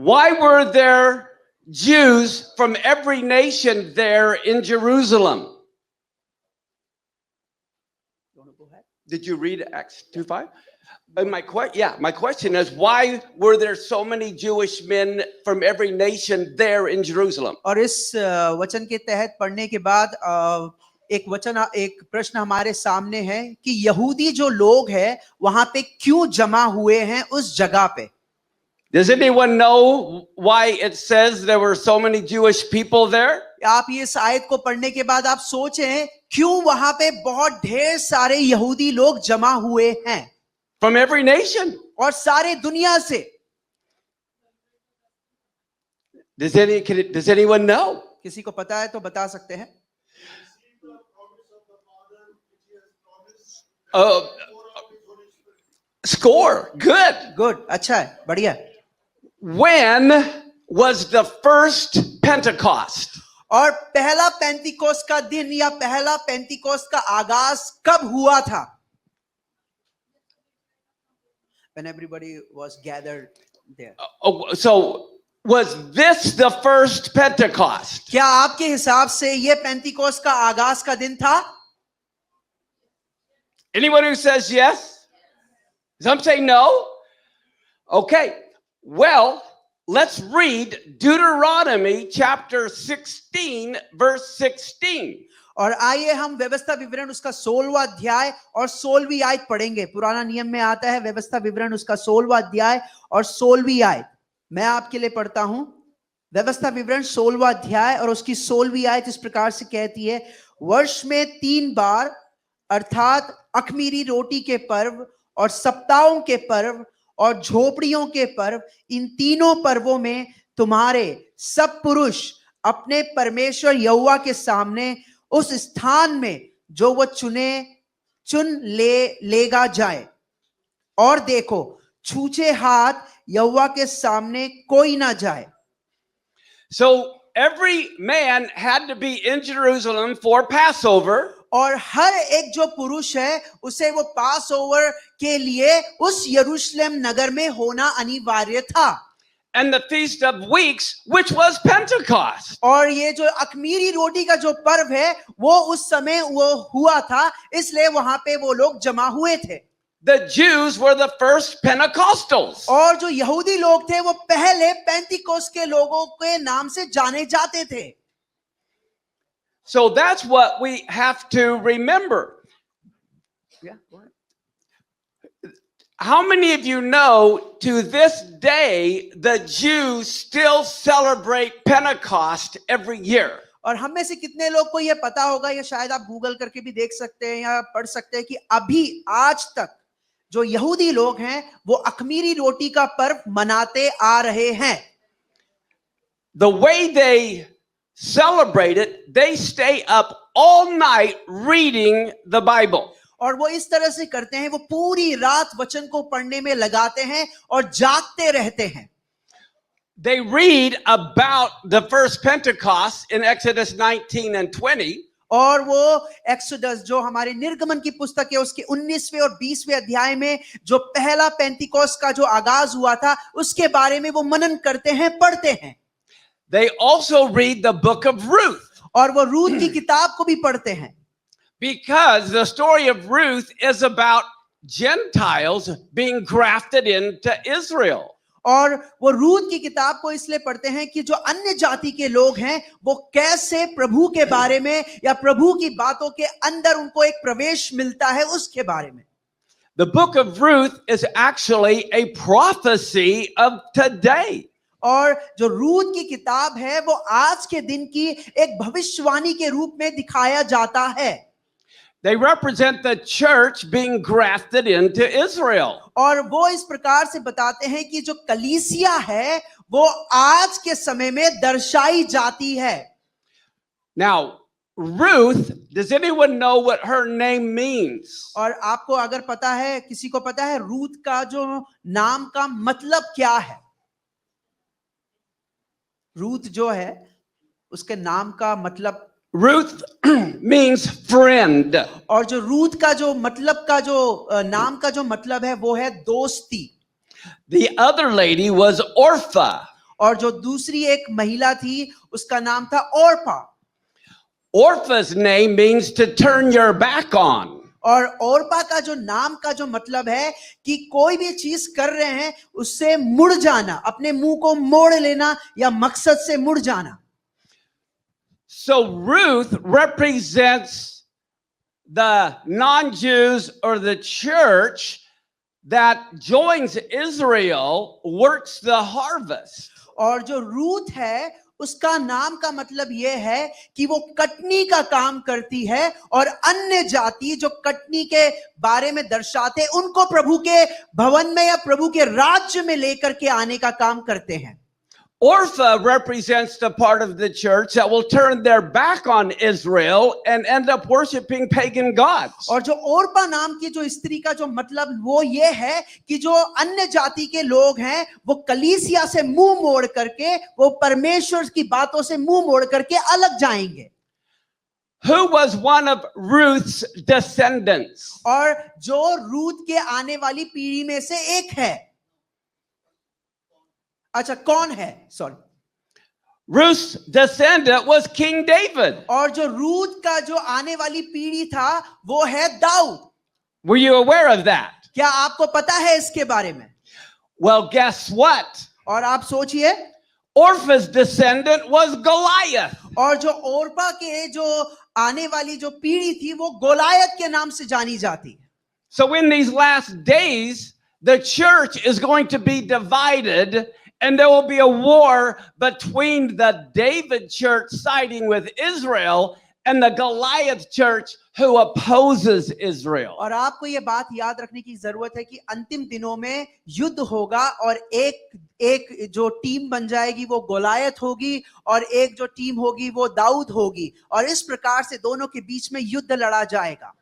Why were there Jews from every nation there in Jerusalem? Did you read Acts 2:5? My question is, why were there so many Jewish men from every nation there in Jerusalem? और इस वचन के तहत पढ़ने के बाद एक प्रश्न हमारे सामने है कि यहूदी जो लोग हैं वहां पे क्यों जमा हुए हैं उस जगह पे. Does anyone know why it says there were so many Jewish people there? आप ये इस आयत को पढ़ने के बाद आप सोचें क्यों वहां पे बहुत ढेर सारे यहूदी लोग जमा हुए हैं. From every nation. और सारे दुनिया से. Does anyone know? किसी को पता है तो बता सकते हैं. Score. Good. अच्छा है, बढ़िया. When was the first Pentecost? और पहला पेंटिकोस्ट का दिन या पहला पेंटिकोस्ट का आगाज कब हुआ था? When everybody was gathered there. So was this the first Pentecost? क्या आपके हिसाब से ये पेंटिकोस्ट का आगाज का दिन था? Anyone who says yes? Some say no. Okay. Well, let's read Deuteronomy chapter 16 verse 16. और आइए हम व्यवस्था विवरण उसका 16वां अध्याय और 16वीं आयत पढ़ेंगे. पुराना नियम में आता है व्यवस्था विवरण उसका 16वां अध्याय और 16वीं आयत. मैं आपके लिए पढ़ता हूं. व्यवस्था विवरण 16वां अध्याय और उसकी 16वीं आयत इस प्रकार से कहती है, वर्ष में 3 बार अर्थात अख़मीरी रोटी के पर्व और सप्ताहों के पर्व और झोपड़ियों के पर्व, इन तीनों पर्वों में तुम्हारे सब पुरुष अपने परमेश्वर यहोवा के सामने उस स्थान में जो वो चुन लेगा जाए. और देखो छूछे हाथ यहोवा के सामने कोई ना जाए. So every man had to be in Jerusalem for Passover. और हर एक जो पुरुष है उसे वो पास ओवर के लिए उस यरूशलेम नगर में होना अनिवार्य था. And the Feast of Weeks, which was Pentecost. और ये जो अख़मीरी रोटी का जो पर्व है वो उस समय वो हुआ था, इसलिए वहां पे वो लोग जमा हुए थे. The Jews were the first Pentecostals. और जो यहूदी लोग थे वो पहले पेंटिकोस्ट के लोगों के नाम से जाने जाते थे. So that's what we have to remember. Yeah. How many of you know to this day the Jews still celebrate Pentecost every year? और हम में से कितने लोग को ये पता होगा, या शायद आप गूगल करके भी देख सकते हैं या पढ़ सकते हैं कि अभी आज तक जो यहूदी लोग हैं वो अख़मीरी रोटी का पर्व मनाते आ रहे हैं. The way they celebrate it, they stay up all night reading the Bible. और वो इस तरह से करते हैं, वो पूरी रात वचन को पढ़ने में लगाते हैं और जागते रहते हैं. They read about the first Pentecost in Exodus 19 and 20. और वो एक्सोडस जो हमारे निर्गमन की पुस्तक है उसके 19वें और 20वें अध्याय में जो पहला पेंटिकोस्ट का जो आगाज हुआ था उसके बारे में वो मनन करते हैं, पढ़ते हैं. They also read the book of Ruth. और वो रूथ की किताब को भी पढ़ते हैं. Because the story of Ruth is about Gentiles being grafted into Israel. और वो रूथ की किताब को इसलिए पढ़ते हैं कि जो अन्य जाति के लोग हैं वो कैसे प्रभु के बारे में या प्रभु की बातों के अंदर उनको एक प्रवेश मिलता है उसके बारे में. The book of Ruth is actually a prophecy of today. और जो रूथ की किताब है वो आज के दिन की एक भविष्यवाणी के रूप में दिखाया जाता है. They represent the church being grafted into Israel. और वो इस प्रकार से बताते हैं कि जो कलीसिया है वो आज के समय में दर्शाई जाती है. Now, Ruth, does anyone know what her name means? और आपको अगर पता है, किसी को पता है रूथ का जो नाम का मतलब क्या है? रूथ जो है उसके नाम का मतलब, Ruth means friend. और जो रूथ का जो मतलब का जो नाम का जो मतलब है वो है दोस्ती. The other lady was Orpha. और जो दूसरी एक महिला थी उसका नाम था Orpa. Orpha's name means to turn your back on. और ओरपा का जो नाम का जो मतलब है कि कोई भी चीज कर रहे हैं उससे मुड़ जाना, अपने मुंह को मोड़ लेना या मकसद से मुड़ जाना। So Ruth represents the non-Jews or the church that joins Israel, works the harvest. और जो रूथ है उसका नाम का मतलब यह है कि वो कटनी का काम करती है और अन्य जाति जो कटनी के बारे में दर्शाते उनको प्रभु के भवन में या प्रभु के राज्य में लेकर के आने का काम करते हैं। Orpha represents the part of the church that will turn their back on Israel and end up worshiping pagan gods. और जो ओरपा नाम की जो स्त्री का जो मतलब वो ये है कि जो अन्य जाति के लोग हैं वो कलीसिया से मुंह मोड़ करके, वो परमेश्वर की बातों से मुंह मोड़ करके अलग जाएंगे। Who was one of Ruth's descendants? और जो रूथ के आने वाली पीढ़ी में से एक है। अच्छा, कौन है? Sorry, Ruth's descendant was King David. और जो रूथ का जो आने वाली पीढ़ी था वो है Dawood. Were you aware of that? क्या आपको पता है इसके बारे में? Well, guess what? और आप सोचिए, Orpha's descendant was Goliath. और जो ओरपा के जो आने वाली जो पीढ़ी थी वो गोलायत के नाम से जानी जाती है। So in these last days, the church is going to be divided, and there will be a war between the David church siding with Israel and the Goliath church who opposes Israel. और आपको ये बात याद रखने की जरूरत है कि अंतिम दिनों में युद्ध होगा और एक जो टीम बन जाएगी वो गोलायत होगी और एक जो टीम होगी वो दाऊद होगी, और इस प्रकार से दोनों के बीच में युद्ध लड़ा जाएगा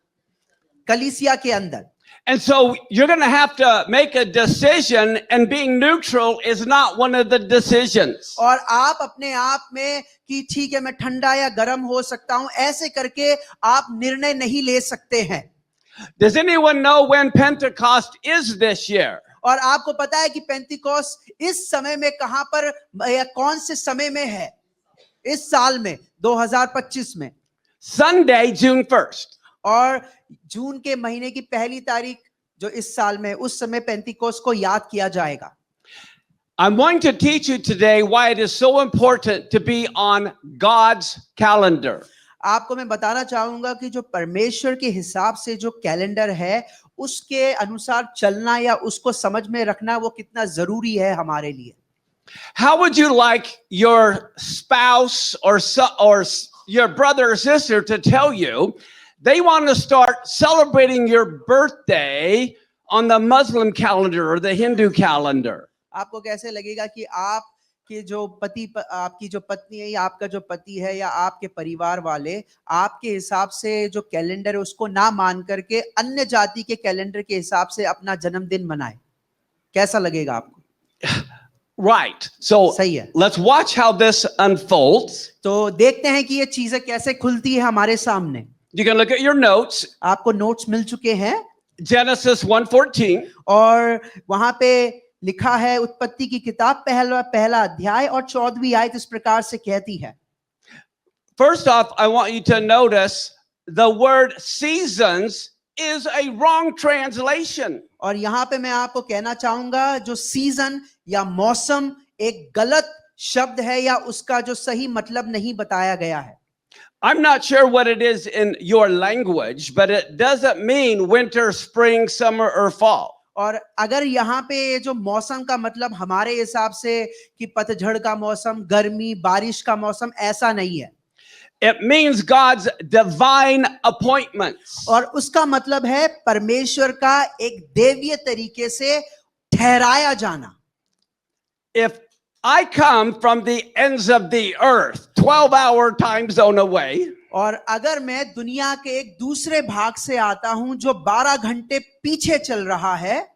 कलीसिया के अंदर। And so you're going to have to make a decision, and being neutral is not one of the decisions. और आप अपने आप में कि ठीक है मैं ठंडा या गर्म हो सकता हूं, ऐसे करके आप निर्णय नहीं ले सकते हैं। Does anyone know when Pentecost is this year? और आपको पता है कि पेंतिकोस्त इस समय में कहां पर या कौन से समय में है? इस साल में 2025 में Sunday, June 1st. और जून के महीने की पहली तारीख जो इस साल में, उस समय पेंतिकोस्त को याद किया जाएगा। I'm going to teach you today why it is so important to be on God's calendar. आपको मैं बताना चाहूंगा कि जो परमेश्वर के हिसाब से जो कैलेंडर है उसके अनुसार चलना या उसको समझ में रखना वो कितना जरूरी है हमारे लिए। How would you like your spouse or your brother or sister to tell you they want to start celebrating your birthday on the Muslim calendar or the Hindu calendar? आपको कैसे लगेगा कि आपकी जो पत्नी है या आपका जो पति है या आपके परिवार वाले आपके हिसाब से जो कैलेंडर है उसको ना मान करके अन्य जाति के कैलेंडर के हिसाब से अपना जन्मदिन मनाए? कैसा लगेगा आपको? Right. So सही है। let's watch how this unfolds. तो देखते हैं कि ये चीजें कैसे खुलती है हमारे सामने। You can look at your notes. आपको नोट्स मिल चुके हैं। Genesis 1:14. और वहां पे लिखा है उत्पत्ति की किताब पहला अध्याय और 14वीं आयत इस प्रकार से कहती है। First off, I want you to notice the word seasons is a wrong translation. और यहाँ पे मैं आपको कहना चाहूंगा जो सीजन या मौसम एक गलत शब्द है या उसका जो सही मतलब नहीं बताया गया है। I'm not sure what it is in your language, but it doesn't mean winter, spring, summer, or fall. और अगर यहाँ पे ये जो मौसम का मतलब हमारे हिसाब से कि पतझड़ का मौसम, गर्मी, बारिश का मौसम, ऐसा नहीं है। It means God's divine appointments. और उसका मतलब है परमेश्वर का एक देवीय तरीके से ठहराया जाना। If I come from the ends of the earth, 12-hour time zone away, और अगर मैं दुनिया के एक दूसरे भाग से आता हूं जो 12 घंटे पीछे चल रहा है,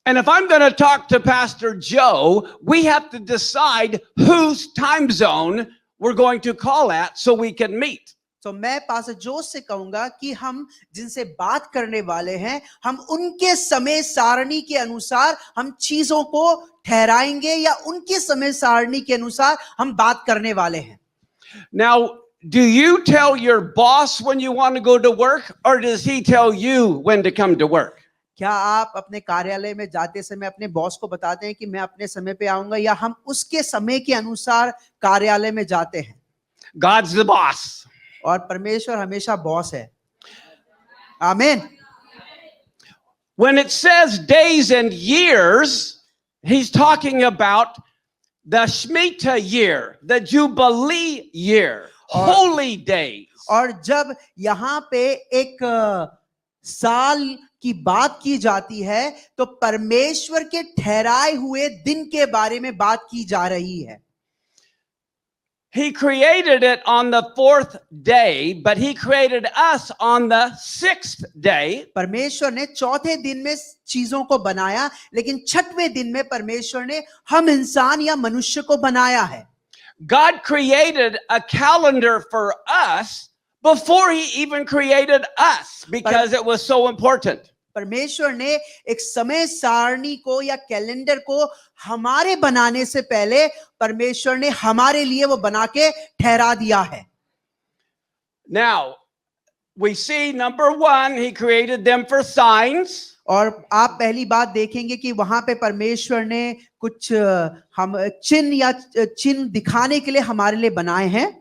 and if I'm going to talk to Pastor Joe, we have to decide whose time zone we're going to call at so we can meet. तो मैं पास्टर जोस से कहूंगा कि हम जिनसे बात करने वाले हैं, हम उनके समय सारणी के अनुसार हम चीजों को ठहराएंगे या उनके समय सारणी के अनुसार हम बात करने वाले हैं. Now, do you tell your boss when you want to go to work, or does he tell you when to come to work? क्या आप अपने कार्यालय में जाते समय अपने बॉस को बताते हैं कि मैं अपने समय पे आऊंगा, या हम उसके समय के अनुसार कार्यालय में जाते हैं? God's the boss. और परमेश्वर हमेशा बॉस है. आमीन. When it says days and years, he's talking about the Shemitah year, the Jubilee year, holy days. और जब यहाँ पे एक साल की बात की जाती है तो परमेश्वर के ठहराए हुए दिन के बारे में बात की जा रही है. He created it on the 4th day, but he created us on the 6th day. परमेश्वर ने चौथे दिन में चीजों को बनाया, लेकिन छठवें दिन में परमेश्वर ने हम इंसान या मनुष्य को बनाया है. God created a calendar for us before he even created us, because it was so important. परमेश्वर ने एक समय सारणी को या कैलेंडर को हमारे बनाने से पहले परमेश्वर ने हमारे लिए वो बना के ठहरा दिया है. Now, we see number 1, he created them for signs. और आप पहली बात देखेंगे कि वहां पे परमेश्वर ने कुछ हम चिन्ह दिखाने के लिए हमारे लिए बनाए हैं.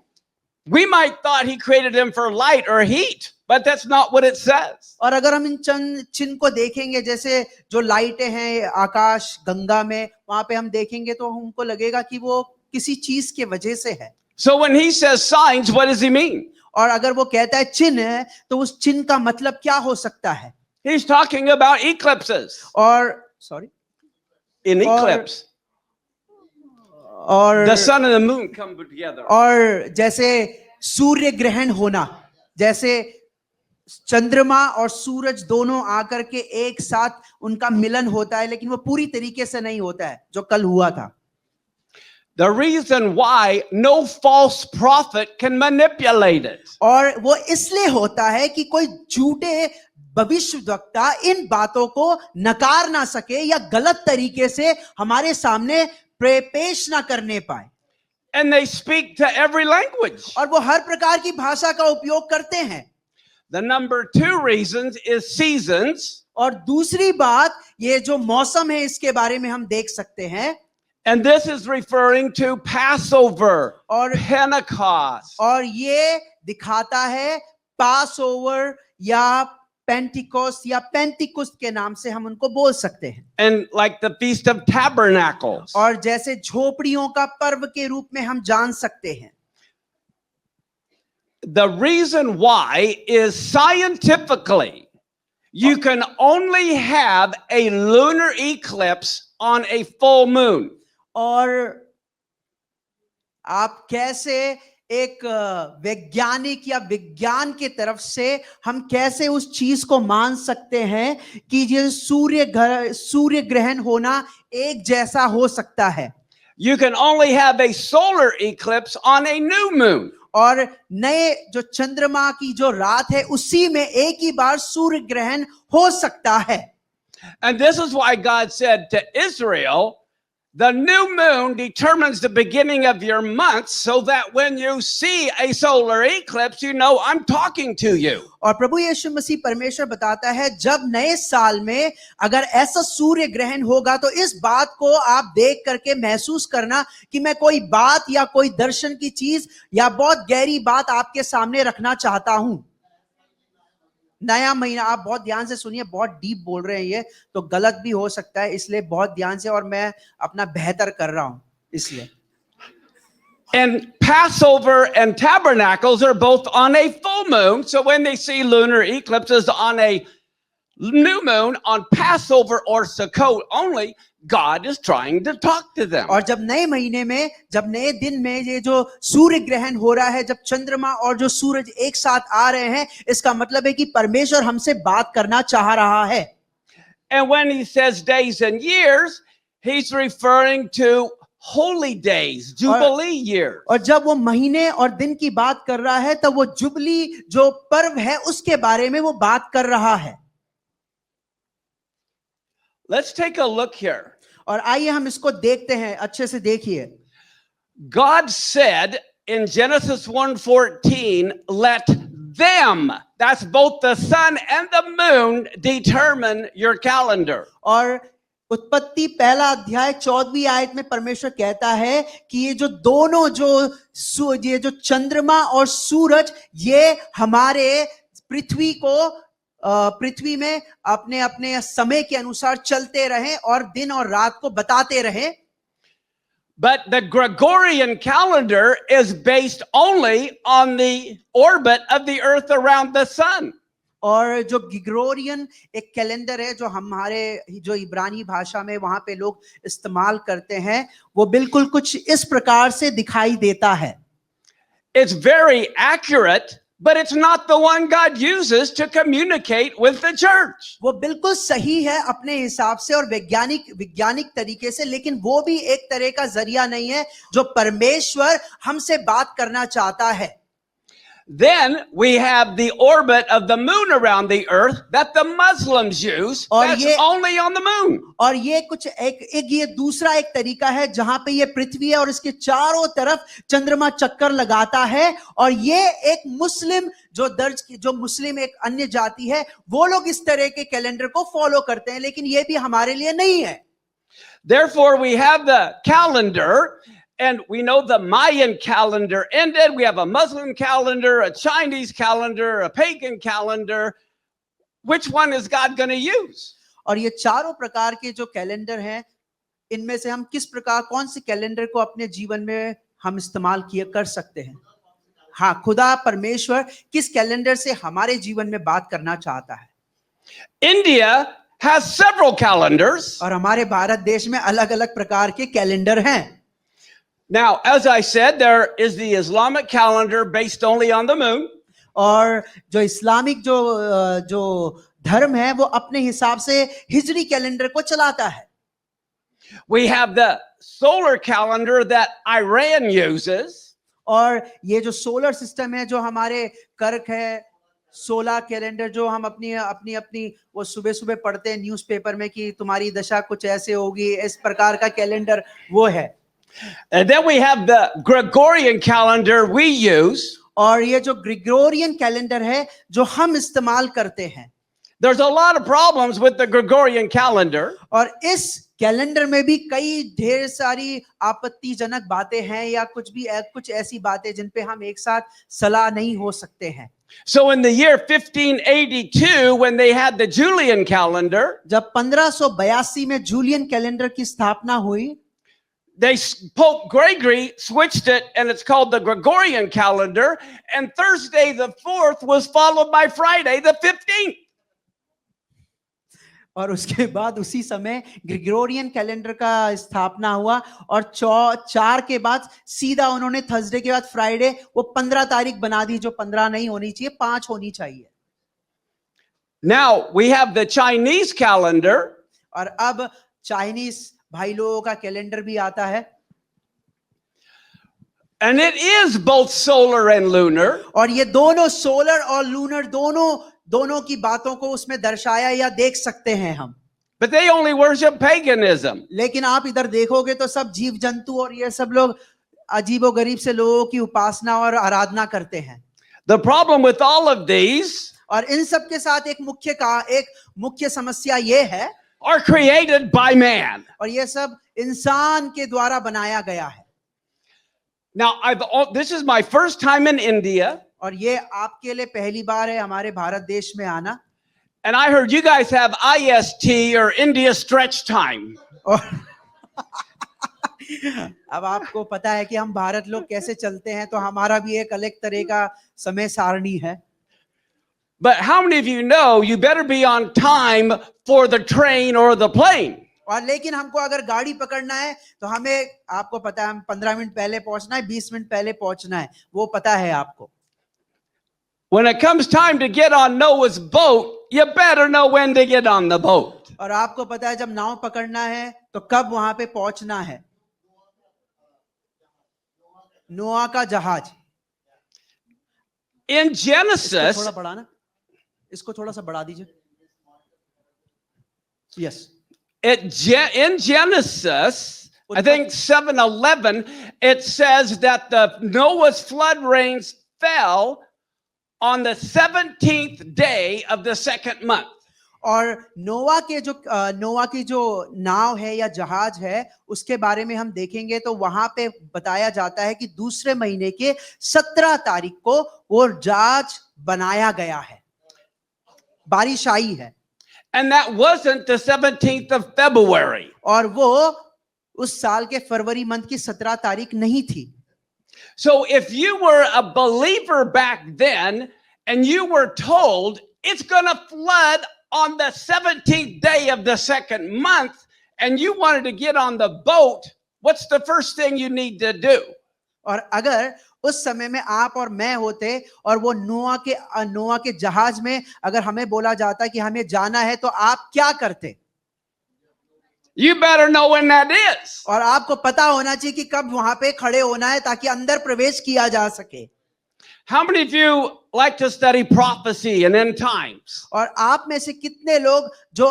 We might thought he created them for light or heat, but that's not what it says. और अगर हम इन चिन्ह को देखेंगे, जैसे जो लाइटें हैं आकाश गंगा में, वहां पे हम देखेंगे तो हमको लगेगा कि वो किसी चीज के वजह से है. So when he says signs, what does he mean? और अगर वो कहता है चिन्ह है, तो उस चिन्ह का मतलब क्या हो सकता है? He's talking about eclipses. और In eclipse, और the sun and the moon come together. और जैसे सूर्य ग्रहण होना, जैसे चंद्रमा और सूरज दोनों आकर के एक साथ उनका मिलन होता है, लेकिन वो पूरी तरीके से नहीं होता है जो कल हुआ था. The reason why no false prophet can manipulate it. और वो इसलिए होता है कि कोई झूठे भविष्यवक्ता इन बातों को नकार ना सके या गलत तरीके से हमारे सामने पेश ना करने पाए. And they speak to every language. और वो हर प्रकार की भाषा का उपयोग करते हैं. The number 2 reasons is seasons. और दूसरी बात, ये जो मौसम है इसके बारे में हम देख सकते हैं. And this is referring to Passover or Pentecost. और ये दिखाता है पास ओवर या पेंटिकोस्ट या पेंटिकुस्त के नाम से हम उनको बोल सकते हैं. And like the Feast of Tabernacles. और जैसे झोपड़ियों का पर्व के रूप में हम जान सकते हैं. The reason why is scientifically you can only have a lunar eclipse on a full moon. और आप कैसे एक वैज्ञानिक या विज्ञान के तरफ से हम कैसे उस चीज को मान सकते हैं कि ये सूर्य ग्रहण होना एक जैसा हो सकता है? You can only have a solar eclipse on a new moon. और नए जो चंद्रमा की जो रात है उसी में एक ही बार सूर्य ग्रहण हो सकता है. And this is why God said to Israel, the new moon determines the beginning of your month, so that when you see a solar eclipse, you know I'm talking to you. और प्रभु यीशु मसीह परमेश्वर बताता है, जब नए साल में अगर ऐसा सूर्य ग्रहण होगा तो इस बात को आप देख करके महसूस करना कि मैं कोई बात या कोई दर्शन की चीज या बहुत गहरी बात आपके सामने रखना चाहता हूं. नया महीना, आप बहुत ध्यान से सुनिए, बहुत डीप बोल रहे हैं ये, तो गलत भी हो सकता है, इसलिए बहुत ध्यान से, और मैं अपना बेहतर कर रहा हूं इसलिए. And Passover and Tabernacles are both on a full moon. So when they see lunar eclipses on a new moon, on Passover or Sukkot only, God is trying to talk to them. और जब नए महीने में, जब नए दिन में ये जो सूर्य ग्रहण हो रहा है, जब चंद्रमा और जो सूरज एक साथ आ रहे हैं, इसका मतलब है कि परमेश्वर हमसे बात करना चाह रहा है. And when he says days and years, he's referring to holy days, jubilee years. और जब वो महीने और दिन की बात कर रहा है तब वो जुबली जो पर्व है उसके बारे में वो बात कर रहा है। Let's take a look here. और आइए हम इसको देखते हैं, अच्छे से देखिए। God said in Genesis 1:14, let them, that's both the sun and the moon, determine your calendar. और उत्पत्ति पहला अध्याय 14वीं आयत में परमेश्वर कहता है कि ये जो दोनों ये जो चंद्रमा और सूरज ये हमारे पृथ्वी में अपने अपने समय के अनुसार चलते रहें और दिन और रात को बताते रहें। But the Gregorian calendar is based only on the orbit of the earth around the sun. और जो ग्रेगोरियन एक कैलेंडर है जो हमारे जो इब्रानी भाषा में वहां पे लोग इस्तेमाल करते हैं वो बिल्कुल कुछ इस प्रकार से दिखाई देता है। It's very accurate, but it's not the one God uses to communicate with the church. वो बिल्कुल सही है अपने हिसाब से और वैज्ञानिक तरीके से, लेकिन वो भी एक तरह का जरिया नहीं है जो परमेश्वर हमसे बात करना चाहता है। Then we have the orbit of the moon around the earth that the Muslims use. That's only on the moon. और ये कुछ एक ये दूसरा एक तरीका है जहां पे ये पृथ्वी है और इसके चारों तरफ चंद्रमा चक्कर लगाता है, और ये एक मुस्लिम जो मुस्लिम एक अन्य जाति है वो लोग इस तरह के कैलेंडर को फॉलो करते हैं, लेकिन ये भी हमारे लिए नहीं है। Therefore we have the calendar. And we know the Mayan calendar ended. We have a Muslim calendar, a Chinese calendar, a pagan calendar. Which one is God going to use? और ये चारों प्रकार के जो कैलेंडर हैं इनमें से हम कौन से कैलेंडर को अपने जीवन में हम इस्तेमाल कर सकते हैं? हाँ, खुदा परमेश्वर किस कैलेंडर से हमारे जीवन में बात करना चाहता है? India has several calendars. और हमारे भारत देश में अलग-अलग प्रकार के कैलेंडर हैं। Now, as I said, there is the Islamic calendar based only on the moon. और जो इस्लामिक जो धर्म है वो अपने हिसाब से हिजरी कैलेंडर को चलाता है। We have the solar calendar that Iran uses. और ये जो सोलर सिस्टम है जो हमारे कर्क है, सोलर कैलेंडर जो हम अपनी वो सुबह पढ़ते हैं न्यूज़पेपर में कि तुम्हारी दशा कुछ ऐसे होगी, इस प्रकार का कैलेंडर वो है। And then we have the Gregorian calendar we use. और ये जो ग्रेगोरियन कैलेंडर है जो हम इस्तेमाल करते हैं। There's a lot of problems with the Gregorian calendar. और इस कैलेंडर में भी कई ढेर सारी आपत्तिजनक बातें हैं या कुछ ऐसी बातें जिन पे हम एक साथ सलाह नहीं हो सकते हैं। So in the year 1582, when they had the Julian calendar, जब 1582 में जूलियन कैलेंडर की स्थापना हुई, Pope Gregory switched it, and it's called the Gregorian calendar. And Thursday the 4th was followed by Friday the 15th. और उसके बाद उसी समय ग्रेगोरियन कैलेंडर का स्थापना हुआ और 4 के बाद सीधा उन्होंने थर्सडे के बाद फ्राइडे वो 15 तारीख बना दी, जो 15 नहीं होनी चाहिए, 5 होनी चाहिए। Now we have the Chinese calendar. और अब चाइनीज भाई लोगों का कैलेंडर भी आता है। And it is both solar and lunar. और ये दोनों सोलर और लूनर दोनों की बातों को उसमें दर्शाया या देख सकते हैं हम। But they only worship paganism. लेकिन आप इधर देखोगे तो सब जीव जंतु और ये सब लोग अजीबो गरीब से लोगों की उपासना और आराधना करते हैं। The problem with all of these, और इन सब के साथ एक मुख्य समस्या ये है, are created by man. और ये सब इंसान के द्वारा बनाया गया है। Now, this is my first time in India. और ये आपके लिए पहली बार है हमारे भारत देश में आना। And I heard you guys have IST or India Stretch Time. और अब आपको पता है कि हम भारत लोग कैसे चलते हैं, तो हमारा भी एक अलग तरह का समय सारणी है। But how many of you know you better be on time for the train or the plane? और लेकिन हमको अगर गाड़ी पकड़ना है तो हमें, आपको पता है, हम 15 मिनट पहले पहुंचना है, 20 मिनट पहले पहुंचना है, वो पता है आपको। When it comes time to get on Noah's boat, you better know when to get on the boat. और आपको पता है जब नाव पकड़ना है तो कब वहां पे पहुंचना है। नोआ का जहाज। In इसको Genesis, थोड़ा बढ़ाना, इसको थोड़ा सा बढ़ा दीजिए। Yes, in Genesis, I think 7:11, it says that the Noah's flood rains fell on the 17th day of the second month. और नोआ की जो नाव है या जहाज है उसके बारे में हम देखेंगे तो वहां पे बताया जाता है कि दूसरे महीने के 17 तारीख को वो जहाज बनाया गया है, बारिश आई है। And that wasn't the 17th of February. और वो उस साल के फरवरी मंथ की 17 तारीख नहीं थी। So if you were a believer back then and you were told it's going to flood on the 17th day of the second month and you wanted to get on the boat, what's the first thing you need to do? और अगर उस समय में आप और मैं होते और वो नोआ के जहाज में अगर हमें बोला जाता कि हमें जाना है तो आप क्या करते? You better know when that is. और आपको पता होना चाहिए कि कब वहां पे खड़े होना है ताकि अंदर प्रवेश किया जा सके। How many of you like to study prophecy and end times? और आप में से कितने लोग जो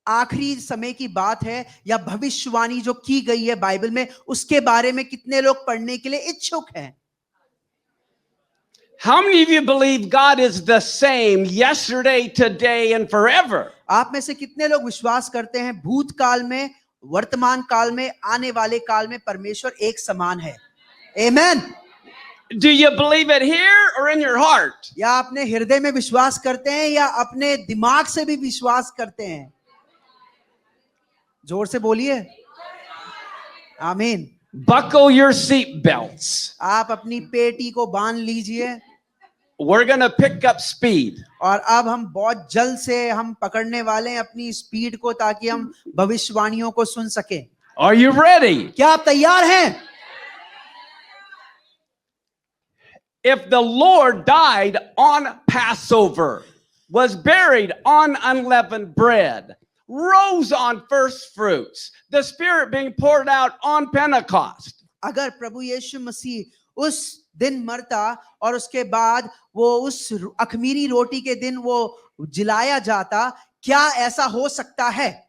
आखिरी समय की बात है या भविष्यवाणी जो की गई है बाइबल में उसके बारे में कितने लोग पढ़ने के लिए इच्छुक हैं? How many of you believe God is the same yesterday, today, and forever? आप में से कितने लोग विश्वास करते हैं भूतकाल में, वर्तमान काल में, आने वाले काल में परमेश्वर एक समान है? आमेन। Do you believe it here or in your heart? या अपने हृदय में विश्वास करते हैं या अपने दिमाग से भी विश्वास करते हैं? जोर से बोलिए आमीन। Buckle your seat belts. आप अपनी पेटी को बांध लीजिए। We're going to pick up speed. और अब हम बहुत जल्द से हम पकड़ने वाले हैं अपनी स्पीड को ताकि हम भविष्यवाणियों को सुन सके। Are you ready? क्या आप तैयार हैं? If the Lord died on Passover, was buried on unleavened bread, rose on first fruits, the Spirit being poured out on Pentecost, अगर प्रभु यीशु मसीह उस दिन मरता और उसके बाद वो उस अखमीरी रोटी के दिन वो जिलाया जाता, क्या ऐसा हो सकता है?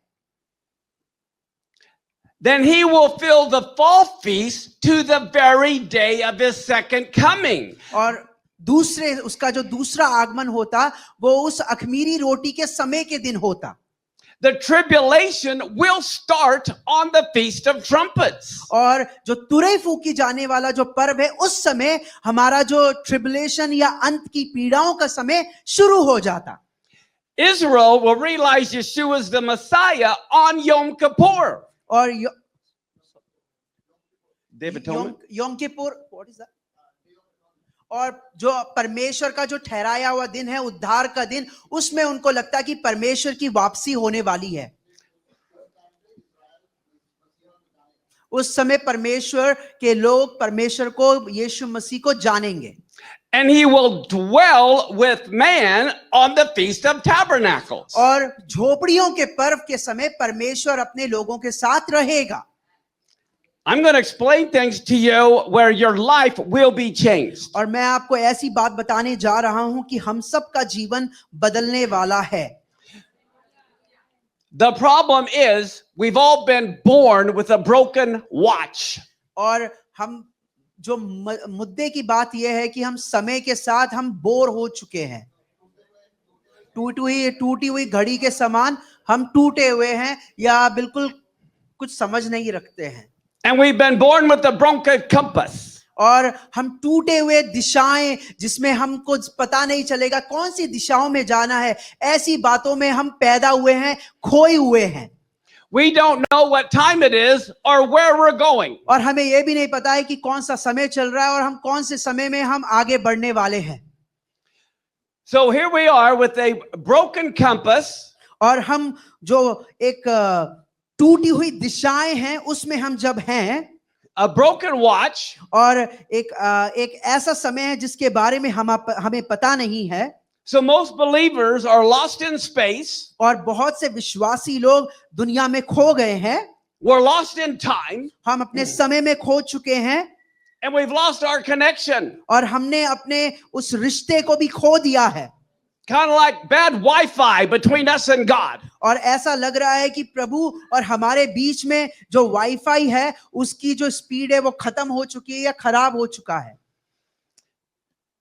then he will fill the fall feast to the very day of his second coming. और दूसरे उसका जो दूसरा आगमन होता वो उस अखमीरी रोटी के समय के दिन होता। The tribulation will start on the Feast of Trumpets. और जो तुरई फूकी जाने वाला जो पर्व है उस समय हमारा जो ट्रिबुलेशन या अंत की पीड़ाओं का समय शुरू हो जाता। Israel will realize Yeshua is the Messiah on Yom Kippur. और योम किपुर, व्हाट इज दैट? और जो परमेश्वर का जो ठहराया हुआ दिन है उद्धार का दिन, उसमें उनको लगता है कि परमेश्वर की वापसी होने वाली है। उस समय परमेश्वर के लोग परमेश्वर को, यीशु मसीह को जानेंगे। And he will dwell with man on the Feast of Tabernacles. और झोपड़ियों के पर्व के समय परमेश्वर अपने लोगों के साथ रहेगा। I'm going to explain things to you where your life will be changed. और मैं आपको ऐसी बात बताने जा रहा हूं कि हम सब का जीवन बदलने वाला है। The problem is we've all been born with a broken watch. और हम जो मुद्दे की बात यह है कि हम समय के साथ हम बोर हो चुके हैं। टूटी हुई घड़ी के समान हम टूटे हुए हैं या बिल्कुल कुछ समझ नहीं रखते हैं। And we've been born with a broken compass. और हम टूटे हुए दिशाएं जिसमें हमको पता नहीं चलेगा कौन सी दिशाओं में जाना है, ऐसी बातों में हम पैदा हुए हैं, खोए हुए हैं। We don't know what time it is or where we're going. और हमें यह भी नहीं पता है कि कौन सा समय चल रहा है और हम कौन से समय में हम आगे बढ़ने वाले हैं। So here we are with a broken compass. और हम जो एक टूटी हुई दिशाएं हैं उसमें हम जब हैं, a broken watch, और एक ऐसा समय है जिसके बारे में हमें पता नहीं है। So most believers are lost in space. और बहुत से विश्वासी लोग दुनिया में खो गए हैं। We're lost in time. हम अपने समय में खो चुके हैं। and we've lost our connection. और हमने अपने उस रिश्ते को भी खो दिया है. Kind of like bad Wi-Fi between us and God. और ऐसा लग रहा है कि प्रभु और हमारे बीच में जो वाईफाई है उसकी जो स्पीड है वो खत्म हो चुकी है या खराब हो चुका है.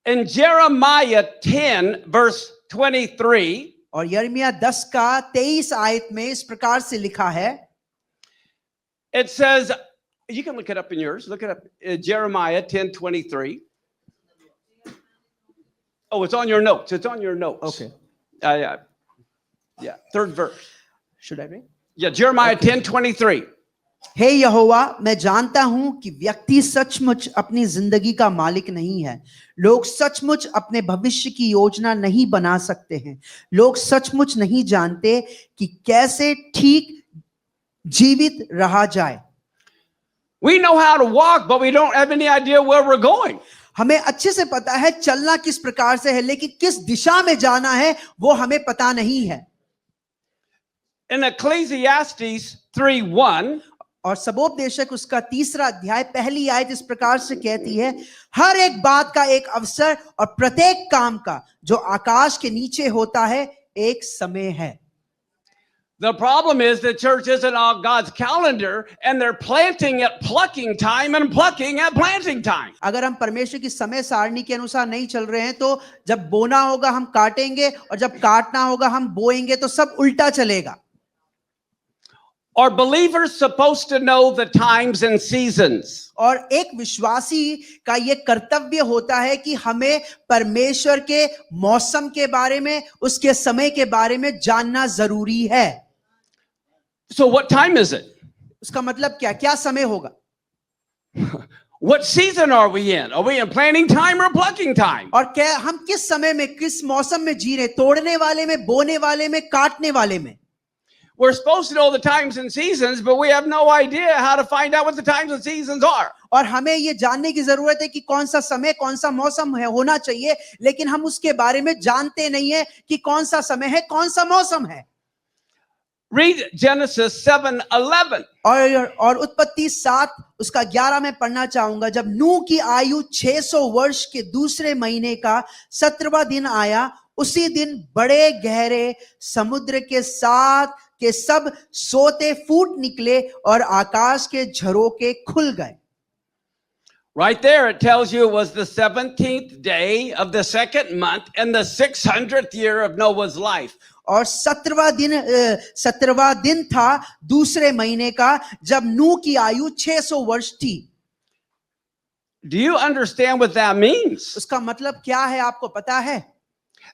In Jeremiah 10 verse 23, और यिर्मयाह 10 का 23 आयत में इस प्रकार से लिखा है. it says, you can look it up in yours. Look it up. Jeremiah 10:23. Oh, it's on your notes. It's on your notes. Okay. Yeah, third verse. Should I read? Yeah, Jeremiah 10:23. हे यहोवा, मैं जानता हूं कि व्यक्ति सचमुच अपनी जिंदगी का मालिक नहीं है. लोग सचमुच अपने भविष्य की योजना नहीं बना सकते हैं. लोग सचमुच नहीं जानते कि कैसे ठीक जीवित रहा जाए. We know how to walk, but we don't have any idea where we're going. हमें अच्छे से पता है चलना किस प्रकार से है, लेकिन किस दिशा में जाना है वो हमें पता नहीं है. In Ecclesiastes 3:1, और सबोपदेशक उसका 3रा अध्याय पहली आयत इस प्रकार से कहती है, हर एक बात का एक अवसर और प्रत्येक काम का जो आकाश के नीचे होता है एक समय है. the problem is the church isn't on God's calendar and they're planting at plucking time and plucking at planting time. अगर हम परमेश्वर की समय सारणी के अनुसार नहीं चल रहे हैं तो जब बोना होगा हम काटेंगे और जब काटना होगा हम बोएंगे, तो सब उल्टा चलेगा. Are believers supposed to know the times and seasons? और एक विश्वासी का ये कर्तव्य होता है कि हमें परमेश्वर के मौसम के बारे में, उसके समय के बारे में जानना जरूरी है. So what time is it? उसका मतलब क्या क्या समय होगा? What season are we in? Are we in planting time or plucking time? और क्या हम किस समय में, किस मौसम में जी रहे, तोड़ने वाले में, बोने वाले में, काटने वाले में? We're supposed to know the times and seasons, but we have no idea how to find out what the times and seasons are. और हमें ये जानने की जरूरत है कि कौन सा समय, कौन सा मौसम है होना चाहिए, लेकिन हम उसके बारे में जानते नहीं है कि कौन सा समय है, कौन सा मौसम है. Read Genesis 7:11. और उत्पत्ति 7 उसका 11 में पढ़ना चाहूंगा. जब नूह की आयु 600 वर्ष के दूसरे महीने का 17वां दिन आया, उसी दिन बड़े गहरे समुद्र के साथ के सब सोते फूट निकले और आकाश के झरोके खुल गए. Right there, it tells you it was the 17th day of the second month in the 600th year of Noah's life. और 17वां दिन था दूसरे महीने का, जब नूह की आयु 600 वर्ष थी. Do you understand what that means? उसका मतलब क्या है आपको पता है?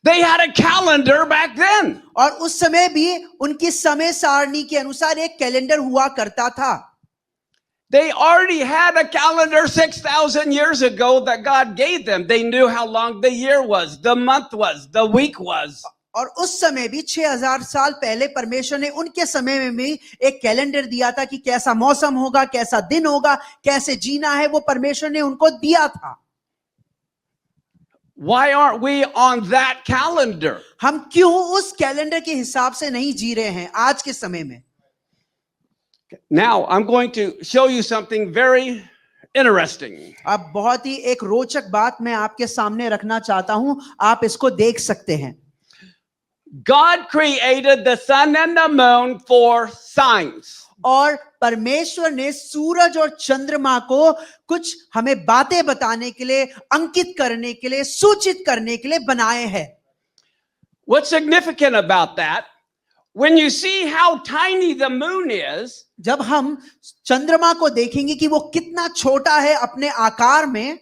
They had a calendar back then. और उस समय भी उनकी समय सारणी के अनुसार एक कैलेंडर हुआ करता था. They already had a calendar 6,000 years ago that God gave them. They knew how long the year was, the month was, the week was. और उस समय भी 6000 साल पहले परमेश्वर ने उनके समय में भी एक कैलेंडर दिया था कि कैसा मौसम होगा, कैसा दिन होगा, कैसे जीना है, वो परमेश्वर ने उनको दिया था. Why aren't we on that calendar? हम क्यों उस कैलेंडर के हिसाब से नहीं जी रहे हैं आज के समय में? Now, I'm going to show you something very interesting. अब बहुत ही एक रोचक बात मैं आपके सामने रखना चाहता हूं, आप इसको देख सकते हैं. God created the sun and the moon for signs. और परमेश्वर ने सूरज और चंद्रमा को कुछ हमें बातें बताने के लिए, अंकित करने के लिए, सूचित करने के लिए बनाए हैं. What's significant about that? When you see how tiny the moon is, जब हम चंद्रमा को देखेंगे कि वो कितना छोटा है अपने आकार में,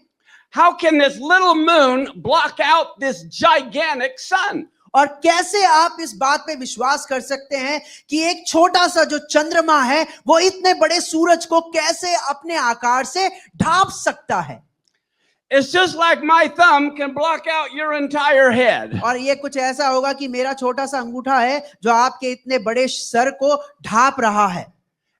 how can this little moon block out this gigantic sun? और कैसे आप इस बात पे विश्वास कर सकते हैं कि एक छोटा सा जो चंद्रमा है वो इतने बड़े सूरज को कैसे अपने आकार से ढांप सकता है? It's just like my thumb can block out your entire head. और ये कुछ ऐसा होगा कि मेरा छोटा सा अंगूठा है जो आपके इतने बड़े सर को ढांप रहा है.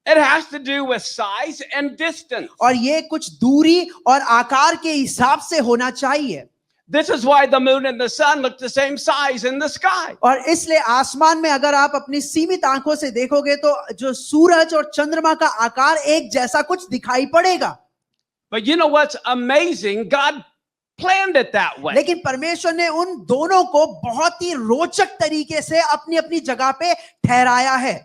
It has to do with size and distance. और ये कुछ दूरी और आकार के हिसाब से होना चाहिए. This is why the moon and the sun look the same size in the sky. और इसलिए आसमान में अगर आप अपनी सीमित आंखों से देखोगे तो जो सूरज और चंद्रमा का आकार एक जैसा कुछ दिखाई पड़ेगा. But you know what's amazing? God planned it that way. लेकिन परमेश्वर ने उन दोनों को बहुत ही रोचक तरीके से अपनी अपनी जगह पे ठहराया है।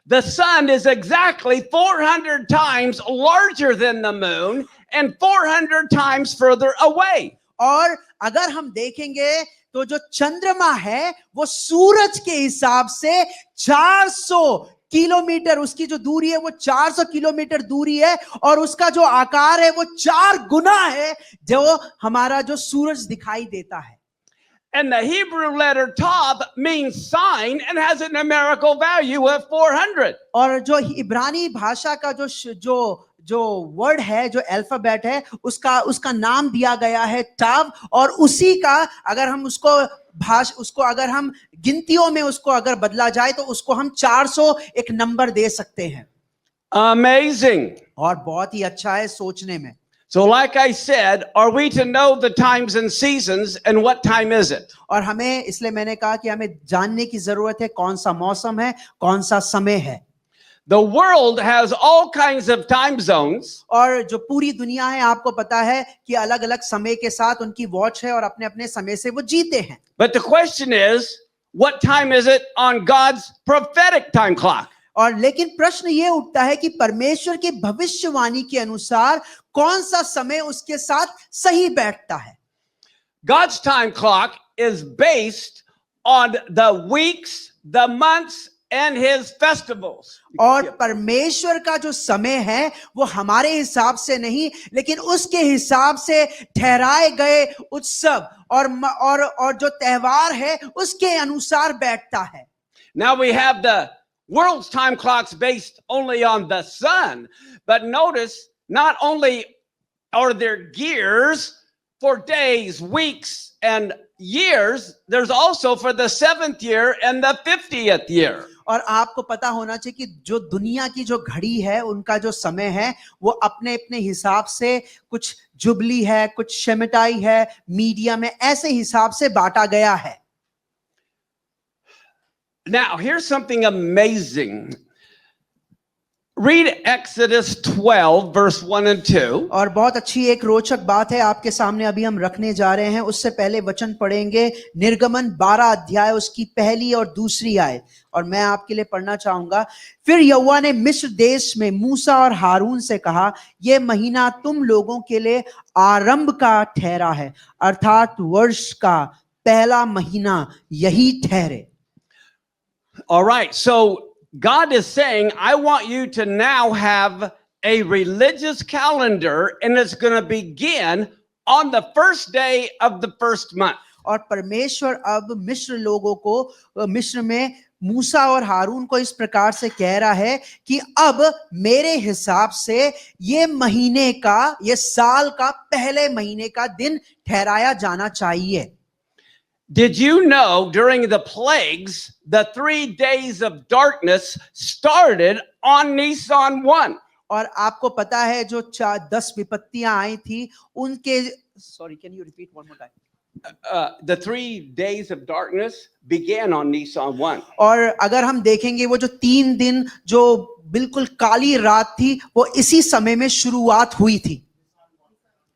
The sun is exactly 400 times larger than the moon and 400 times further away. और अगर हम देखेंगे तो जो चंद्रमा है वो सूरज के हिसाब से 400 किलोमीटर, उसकी जो दूरी है वो 400 किलोमीटर दूरी है, और उसका जो आकार है वो 4 गुना है जो हमारा जो सूरज दिखाई देता है। And the Hebrew letter Tav means sign and has a numerical value of 400. और जो इब्रानी भाषा का जो वर्ड है, जो अल्फाबेट है, उसका नाम दिया गया है टाव, और उसी का अगर हम उसको अगर हम गिनतियों में उसको अगर बदला जाए तो उसको हम 400 एक नंबर दे सकते हैं। Amazing. और बहुत ही अच्छा है सोचने में। So like I said, are we to know the times and seasons and what time is it? और हमें, इसलिए मैंने कहा कि हमें जानने की जरूरत है कौन सा मौसम है, कौन सा समय है। The world has all kinds of time zones. और जो पूरी दुनिया है, आपको पता है कि अलग अलग समय के साथ उनकी वॉच है और अपने अपने समय से वो जीते हैं। But the question is, what time is it on God's prophetic time clock? और लेकिन प्रश्न ये उठता है कि परमेश्वर की भविष्यवाणी के अनुसार कौन सा समय उसके साथ सही बैठता है। God's time clock is based on the weeks, the months, and his festivals. और परमेश्वर का जो समय है वो हमारे हिसाब से नहीं, लेकिन उसके हिसाब से ठहराए गए उत्सव और जो त्योहार है उसके अनुसार बैठता है। Now we have the world's time clocks based only on the sun, but notice not only are there gears for days, weeks, and years, there's also for the 7th year and the 50th year. और आपको पता होना चाहिए कि जो दुनिया की जो घड़ी है, उनका जो समय है वो अपने अपने हिसाब से, कुछ जुबली है, कुछ शेमिटाई है, मीडिया में, ऐसे हिसाब से बांटा गया है। Now, here's something amazing. Read Exodus 12, verse 1 and 2. और बहुत अच्छी एक रोचक बात है आपके सामने अभी हम रखने जा रहे हैं। उससे पहले वचन पढ़ेंगे निर्गमन 12 अध्याय, उसकी पहली और दूसरी आयत, और मैं आपके लिए पढ़ना चाहूंगा। फिर यहोवा ने मिस्र देश में मूसा और हारून से कहा, यह महीना तुम लोगों के लिए आरंभ का ठहरा है, अर्थात वर्ष का पहला महीना यही ठहरे। All right, so God is saying, I want you to now have a religious calendar, and it's going to begin on the first day of the first month. और परमेश्वर अब मिस्र लोगों को, मिस्र में मूसा और हारून को इस प्रकार से कह रहा है कि अब मेरे हिसाब से ये महीने का, ये साल का पहले महीने का दिन ठहराया जाना चाहिए। Did you know during the plagues, the 3 days of darkness started on Nisan 1? और आपको पता है जो 10 विपत्तियां आई थी उनके, sorry can you repeat one more time? The 3 days of darkness began on Nisan 1. और अगर हम देखेंगे वो जो 3 दिन जो बिल्कुल काली रात थी वो इसी समय में शुरुआत हुई थी,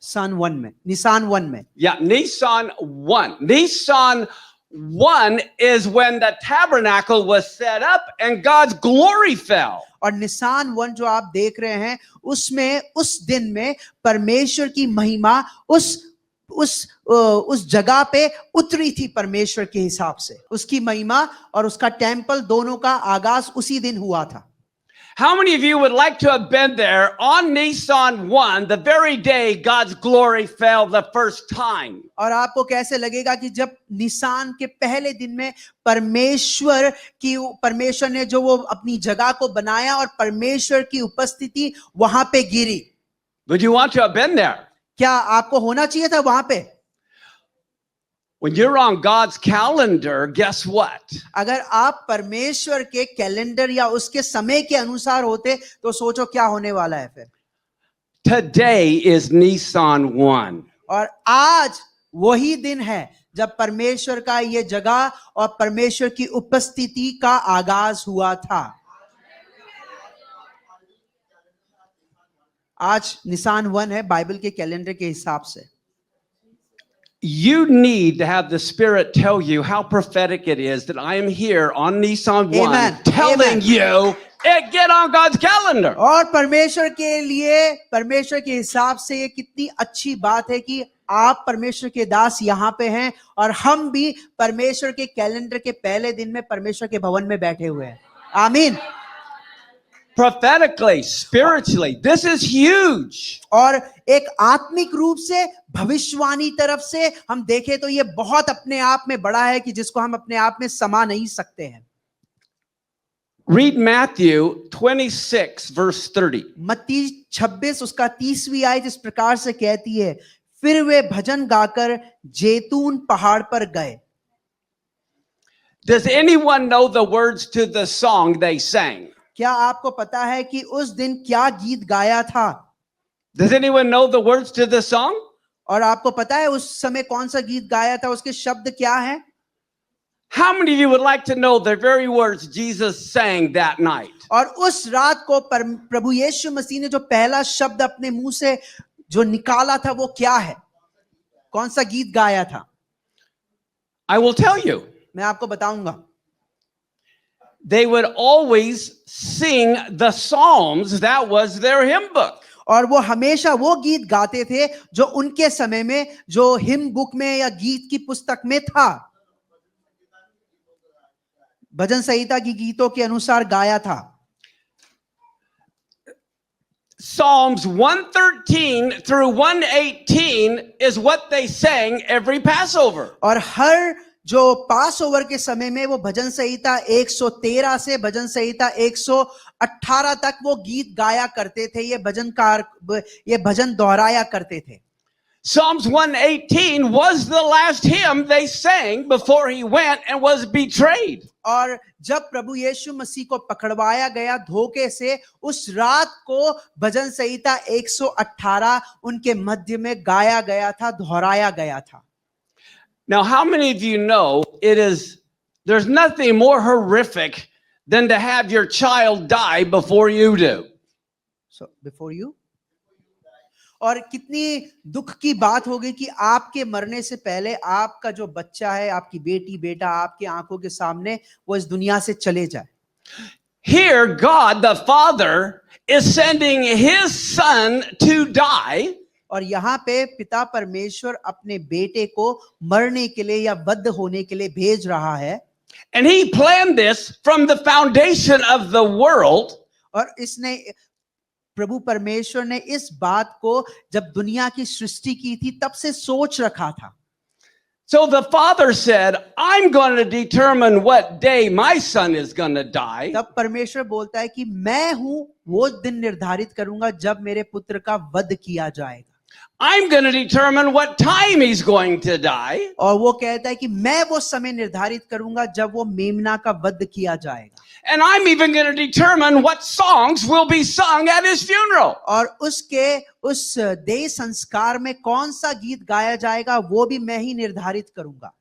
निसान 1 में। Yeah, Nisan 1. Nisan 1 is when the tabernacle was set up and God's glory fell. और निसान 1 जो आप देख रहे हैं उसमें, उस दिन में परमेश्वर की महिमा उस जगह पे उतरी थी। परमेश्वर के हिसाब से उसकी महिमा और उसका टेंपल दोनों का आगाज उसी दिन हुआ था। How many of you would like to have been there on Nisan 1, the very day God's glory fell the first time? और आपको कैसे लगेगा कि जब निसान के पहले दिन में परमेश्वर ने जो वो अपनी जगह को बनाया और परमेश्वर की उपस्थिति वहां पे गिरी? Would you want to have been there? क्या आपको होना चाहिए था वहां पे? When you're on God's calendar, guess what? अगर आप परमेश्वर के कैलेंडर या उसके समय के अनुसार होते तो सोचो क्या होने वाला है फिर। Today is Nisan 1. और आज वही दिन है जब परमेश्वर का ये जगह और परमेश्वर की उपस्थिति का आगाज हुआ था। आज निसान 1 है बाइबल के कैलेंडर के हिसाब से। You need to have the Spirit tell you how prophetic it is that I am here on Nissan 1 Amen. telling Amen. you, hey, get on God's calendar. और परमेश्वर के लिए, परमेश्वर के हिसाब से ये कितनी अच्छी बात है कि आप परमेश्वर के दास यहाँ पे हैं और हम भी परमेश्वर के कैलेंडर के पहले दिन में परमेश्वर के भवन में बैठे हुए हैं। आमीन। Prophetically, spiritually, this is huge. और एक आत्मिक रूप से भविष्यवाणी तरफ से हम देखें तो ये बहुत अपने आप में बड़ा है कि जिसको हम अपने आप में समा नहीं सकते हैं। Read Matthew 26, verse 30. मत्ती 26 उसका 30वीं आयत इस प्रकार से कहती है, फिर वे भजन गाकर जैतून पहाड़ पर गए। Does anyone know the words to the song they sang? क्या आपको पता है कि उस दिन क्या गीत गाया था? Does anyone know the words to the song? और आपको पता है उस समय कौन सा गीत गाया था, उसके शब्द क्या हैं? How many of you would like to know the very words Jesus sang that night? और उस रात को प्रभु यीशु मसीह ने जो पहला शब्द अपने मुंह से जो निकाला था वो क्या है? कौन सा गीत गाया था? I will tell you. मैं आपको बताऊंगा। They would always sing the Psalms. That was their hymn book. और वो हमेशा वो गीत गाते थे जो उनके समय में जो हिम बुक में या गीत की पुस्तक में था, भजन संहिता की गीतों के अनुसार गाया था। Psalms 113 through 118 is what they sang every Passover. और हर जो पास ओवर के समय में वो भजन संहिता 113 से भजन संहिता 118 तक वो गीत गाया करते थे। ये भजन दोहराया करते थे। Psalms 118 was the last hymn they sang before he went and was betrayed. और जब प्रभु यीशु मसीह को पकड़वाया गया धोखे से, उस रात को भजन संहिता 118 उनके मध्य में गाया गया था, दोहराया गया था। Now, how many of you know there's nothing more horrific than to have your child die before you do? So before you? और कितनी दुख की बात होगी कि आपके मरने से पहले आपका जो बच्चा है, आपकी बेटी बेटा आपकी आंखों के सामने वो इस दुनिया से चले जाए। Here, God the Father is sending his son to die. और यहाँ पे पिता परमेश्वर अपने बेटे को मरने के लिए या वध होने के लिए भेज रहा है। And he planned this from the foundation of the world. और इसने प्रभु परमेश्वर ने इस बात को जब दुनिया की सृष्टि की थी तब से सोच रखा था। So the father said, I'm going to determine what day my son is going to die. तब परमेश्वर बोलता है कि मैं हूं वो दिन निर्धारित करूंगा जब मेरे पुत्र का वध किया जाएगा। I'm going to determine what time he's going to die. और वो कहता है कि मैं वो समय निर्धारित करूंगा जब वो मेमना का वध किया जाएगा। And I'm even going to determine what songs will be sung at his funeral. और उसके उस देह संस्कार में कौन सा गीत गाया जाएगा वो भी मैं ही निर्धारित करूंगा।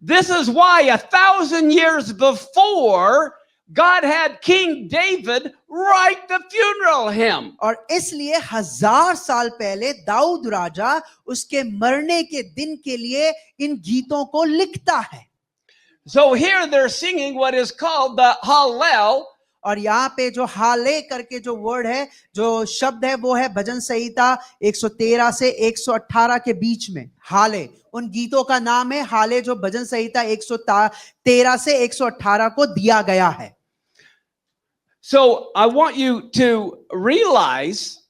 This is why 1,000 years before God had King David write the funeral hymn. और इसलिए 1000 साल पहले दाऊद राजा उसके मरने के दिन के लिए इन गीतों को लिखता है। So here they're singing what is called the Hallel. और यहाँ पे जो हाले करके जो वर्ड है, जो शब्द है, वो है भजन संहिता 113 से 118 के बीच में। हाले उन गीतों का नाम है। हाले जो भजन संहिता 113 से 118 को दिया गया है। So I want you to realize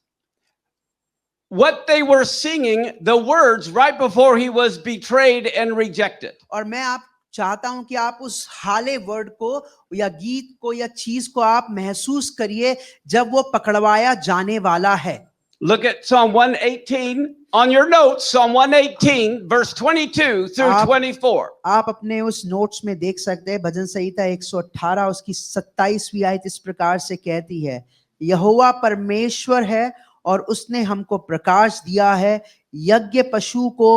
what they were singing, the words right before he was betrayed and rejected. और मैं आप चाहता हूं कि आप उस हाले वर्ड को या गीत को या चीज को आप महसूस करिए जब वो पकड़वाया जाने वाला है। Look at Psalm 118 on your notes, Psalm 118 verse 22 through 24. आप अपने उस नोट्स में देख सकते हैं भजन संहिता 118 उसकी 27वीं आयत इस प्रकार से कहती है, यहोवा परमेश्वर है और उसने हमको प्रकाश दिया है, यज्ञ पशु को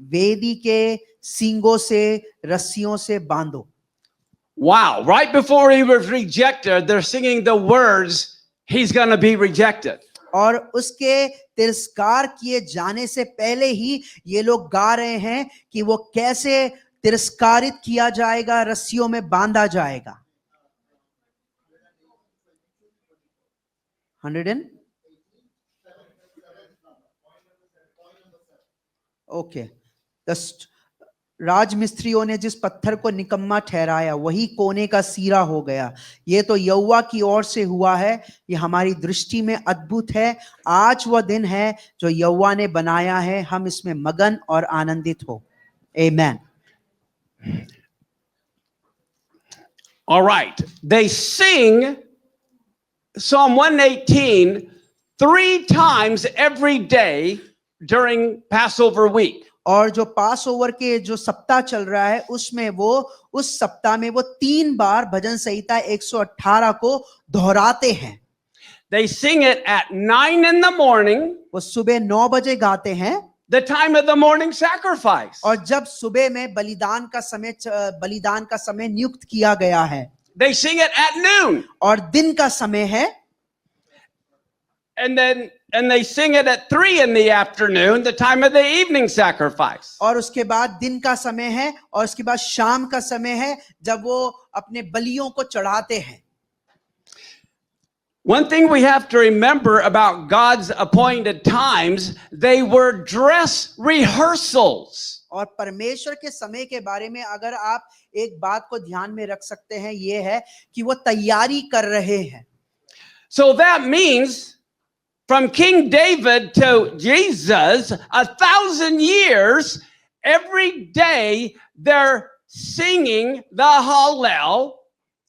वेदी के सींगों से रस्सियों से बांधो। Wow, right before he was rejected, they're singing the words he's going to be rejected. और उसके तिरस्कार किए जाने से पहले ही ये लोग गा रहे हैं कि वो कैसे तिरस्कारित किया जाएगा, रस्सियों में बांधा जाएगा। 100 ओके। राजमिस्त्रियों ने जिस पत्थर को निकम्मा ठहराया वही कोने का सीरा हो गया। ये तो यहोवा की ओर से हुआ है, ये हमारी दृष्टि में अद्भुत है। आज वह दिन है जो यहोवा ने बनाया है, हम इसमें मगन और आनंदित हो। आमेन। All right. They sing Psalm 118 3 times every day during Passover week. और जो पास ओवर के जो सप्ताह चल रहा है उसमें वो उस सप्ताह में वो 3 बार भजन संहिता 118 को दोहराते हैं। They sing it at 9 in the morning, वो सुबह 9 बजे गाते हैं, the time of the morning sacrifice. और जब सुबह में बलिदान का समय नियुक्त किया गया है। They sing it at noon. और दिन का समय है, And they sing it at 3 in the afternoon, the time of the evening sacrifice. और उसके बाद दिन का समय है, और उसके बाद शाम का समय है जब वो अपने बलियों को चढ़ाते हैं। One thing we have to remember about God's appointed times, they were dress rehearsals. और परमेश्वर के समय के बारे में अगर आप एक बात को ध्यान में रख सकते हैं, ये है कि वो तैयारी कर रहे हैं। So that means from King David to Jesus, 1,000 years, every day they're singing the Hallel.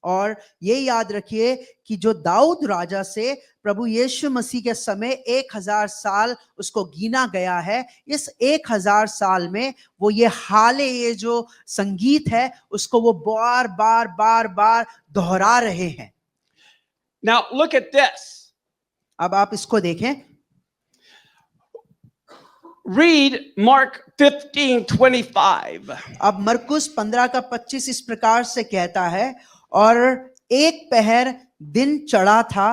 और ये याद रखिए कि जो दाऊद राजा से प्रभु यीशु मसीह के समय 1000 साल उसको गिना गया है, इस 1000 साल में वो ये हाले, ये जो संगीत है उसको वो बार बार दोहरा रहे हैं। Now look at this. अब आप इसको देखें। Read Mark 15:25. अब मरकुस 15 का 25 इस प्रकार से कहता है, और एक पहर दिन चढ़ा था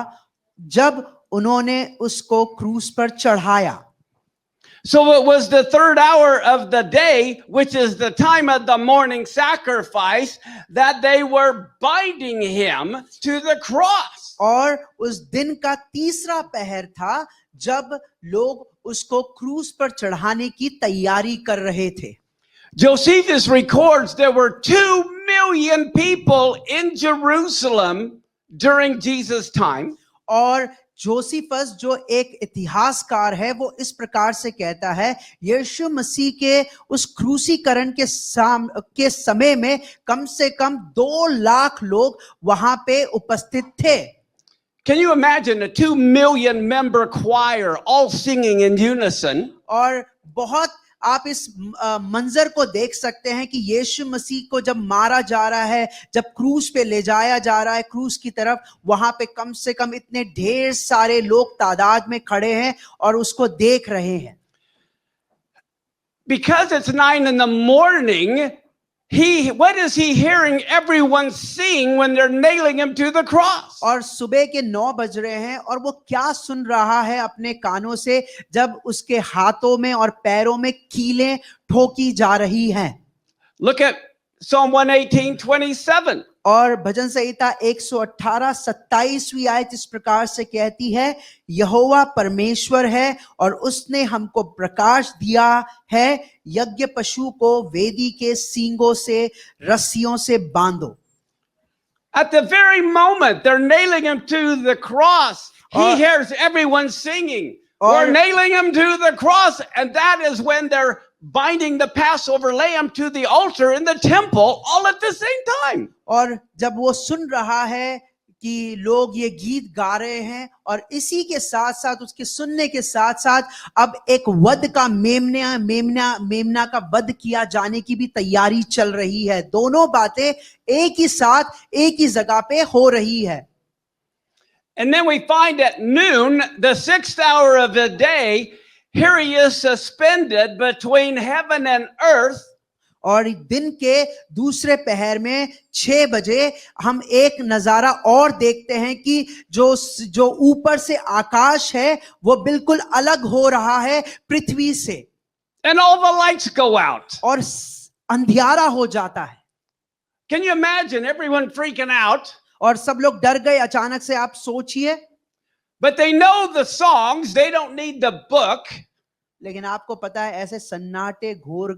जब उन्होंने उसको क्रूस पर चढ़ाया। So it was the 3rd hour of the day, which is the time of the morning sacrifice, that they were binding him to the cross. और उस दिन का तीसरा पहर था जब लोग उसको क्रूस पर चढ़ाने की तैयारी कर रहे थे। Josephus records there were 2 million people in Jerusalem during Jesus' time. और जोसिफस जो एक इतिहासकार है वो इस प्रकार से कहता है, यीशु मसीह के उस क्रूसीकरण के समय में कम से कम 2 लाख लोग वहां पे उपस्थित थे। Can you imagine a 2 million member choir all singing in unison? और बहुत आप इस मंजर को देख सकते हैं कि यीशु मसीह को जब मारा जा रहा है, जब क्रूस पे ले जाया जा रहा है क्रूस की तरफ, वहां पे कम से कम इतने ढेर सारे लोग तादाद में खड़े हैं और उसको देख रहे हैं। Because it's 9 in the morning, what is he hearing everyone sing when they're nailing him to the cross? और सुबह के 9 बज रहे हैं और वो क्या सुन रहा है अपने कानों से जब उसके हाथों में और पैरों में कीलें ठोकी जा रही हैं। Look at Psalm 118:27. और भजन संहिता 118 27वीं आयत इस प्रकार से कहती है, यहोवा परमेश्वर है और उसने हमको प्रकाश दिया है, यज्ञ पशु को वेदी के सींगों से रस्सियों से बांधो। At the very moment they're nailing him to the cross, he hears everyone singing. We're nailing him to the cross, and that is when they're binding the Passover lamb to the altar in the temple all at the same time. और जब वो सुन रहा है कि लोग ये गीत गा रहे हैं और इसी के साथ साथ उसके सुनने के साथ साथ अब एक वध का मेमना का वध किया जाने की भी तैयारी चल रही है। दोनों बातें एक ही साथ एक ही जगह पे हो रही है। And then we find at noon, the 6th hour of the day, here he is suspended between heaven and earth. और दिन के दूसरे पहर में 6 बजे हम एक नजारा और देखते हैं कि जो ऊपर से आकाश है वो बिल्कुल अलग हो रहा है पृथ्वी से, and all the lights go out. और अंधियारा हो जाता है। Can you imagine everyone freaking out? और सब लोग डर गए अचानक से। आप सोचिए। But they know the songs, they don't need the book. लेकिन आपको पता है ऐसे सन्नाटे घोर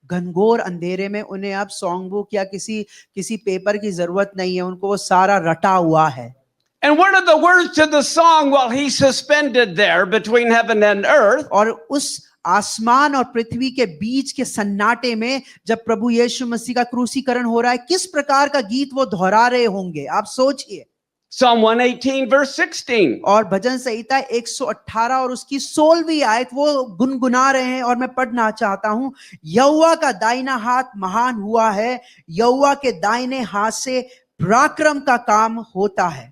घनघोर अंधेरे में उन्हें अब सॉन्ग बुक या किसी पेपर की जरूरत नहीं है, उनको वो सारा रटा हुआ है। And what are the words to the song while he's suspended there between heaven and earth? और उस आसमान और पृथ्वी के बीच के सन्नाटे में जब प्रभु यीशु मसीह का क्रूसीकरण हो रहा है, किस प्रकार का गीत वो दोहरा रहे होंगे, आप सोचिए। Psalm 118 verse 16. और भजन संहिता 118 और उसकी 16वीं आयत वो गुनगुना रहे हैं, और मैं पढ़ना चाहता हूं। यहोवा का दाहिना हाथ महान हुआ है, यहोवा के दाहिने हाथ से पराक्रम का काम होता है।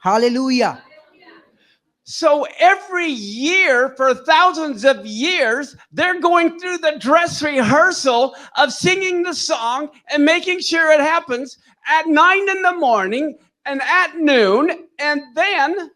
Hallelujah. So every year for thousands of years, they're going through the dress rehearsal of singing the song and making sure it happens at 9 in the morning and at noon, and then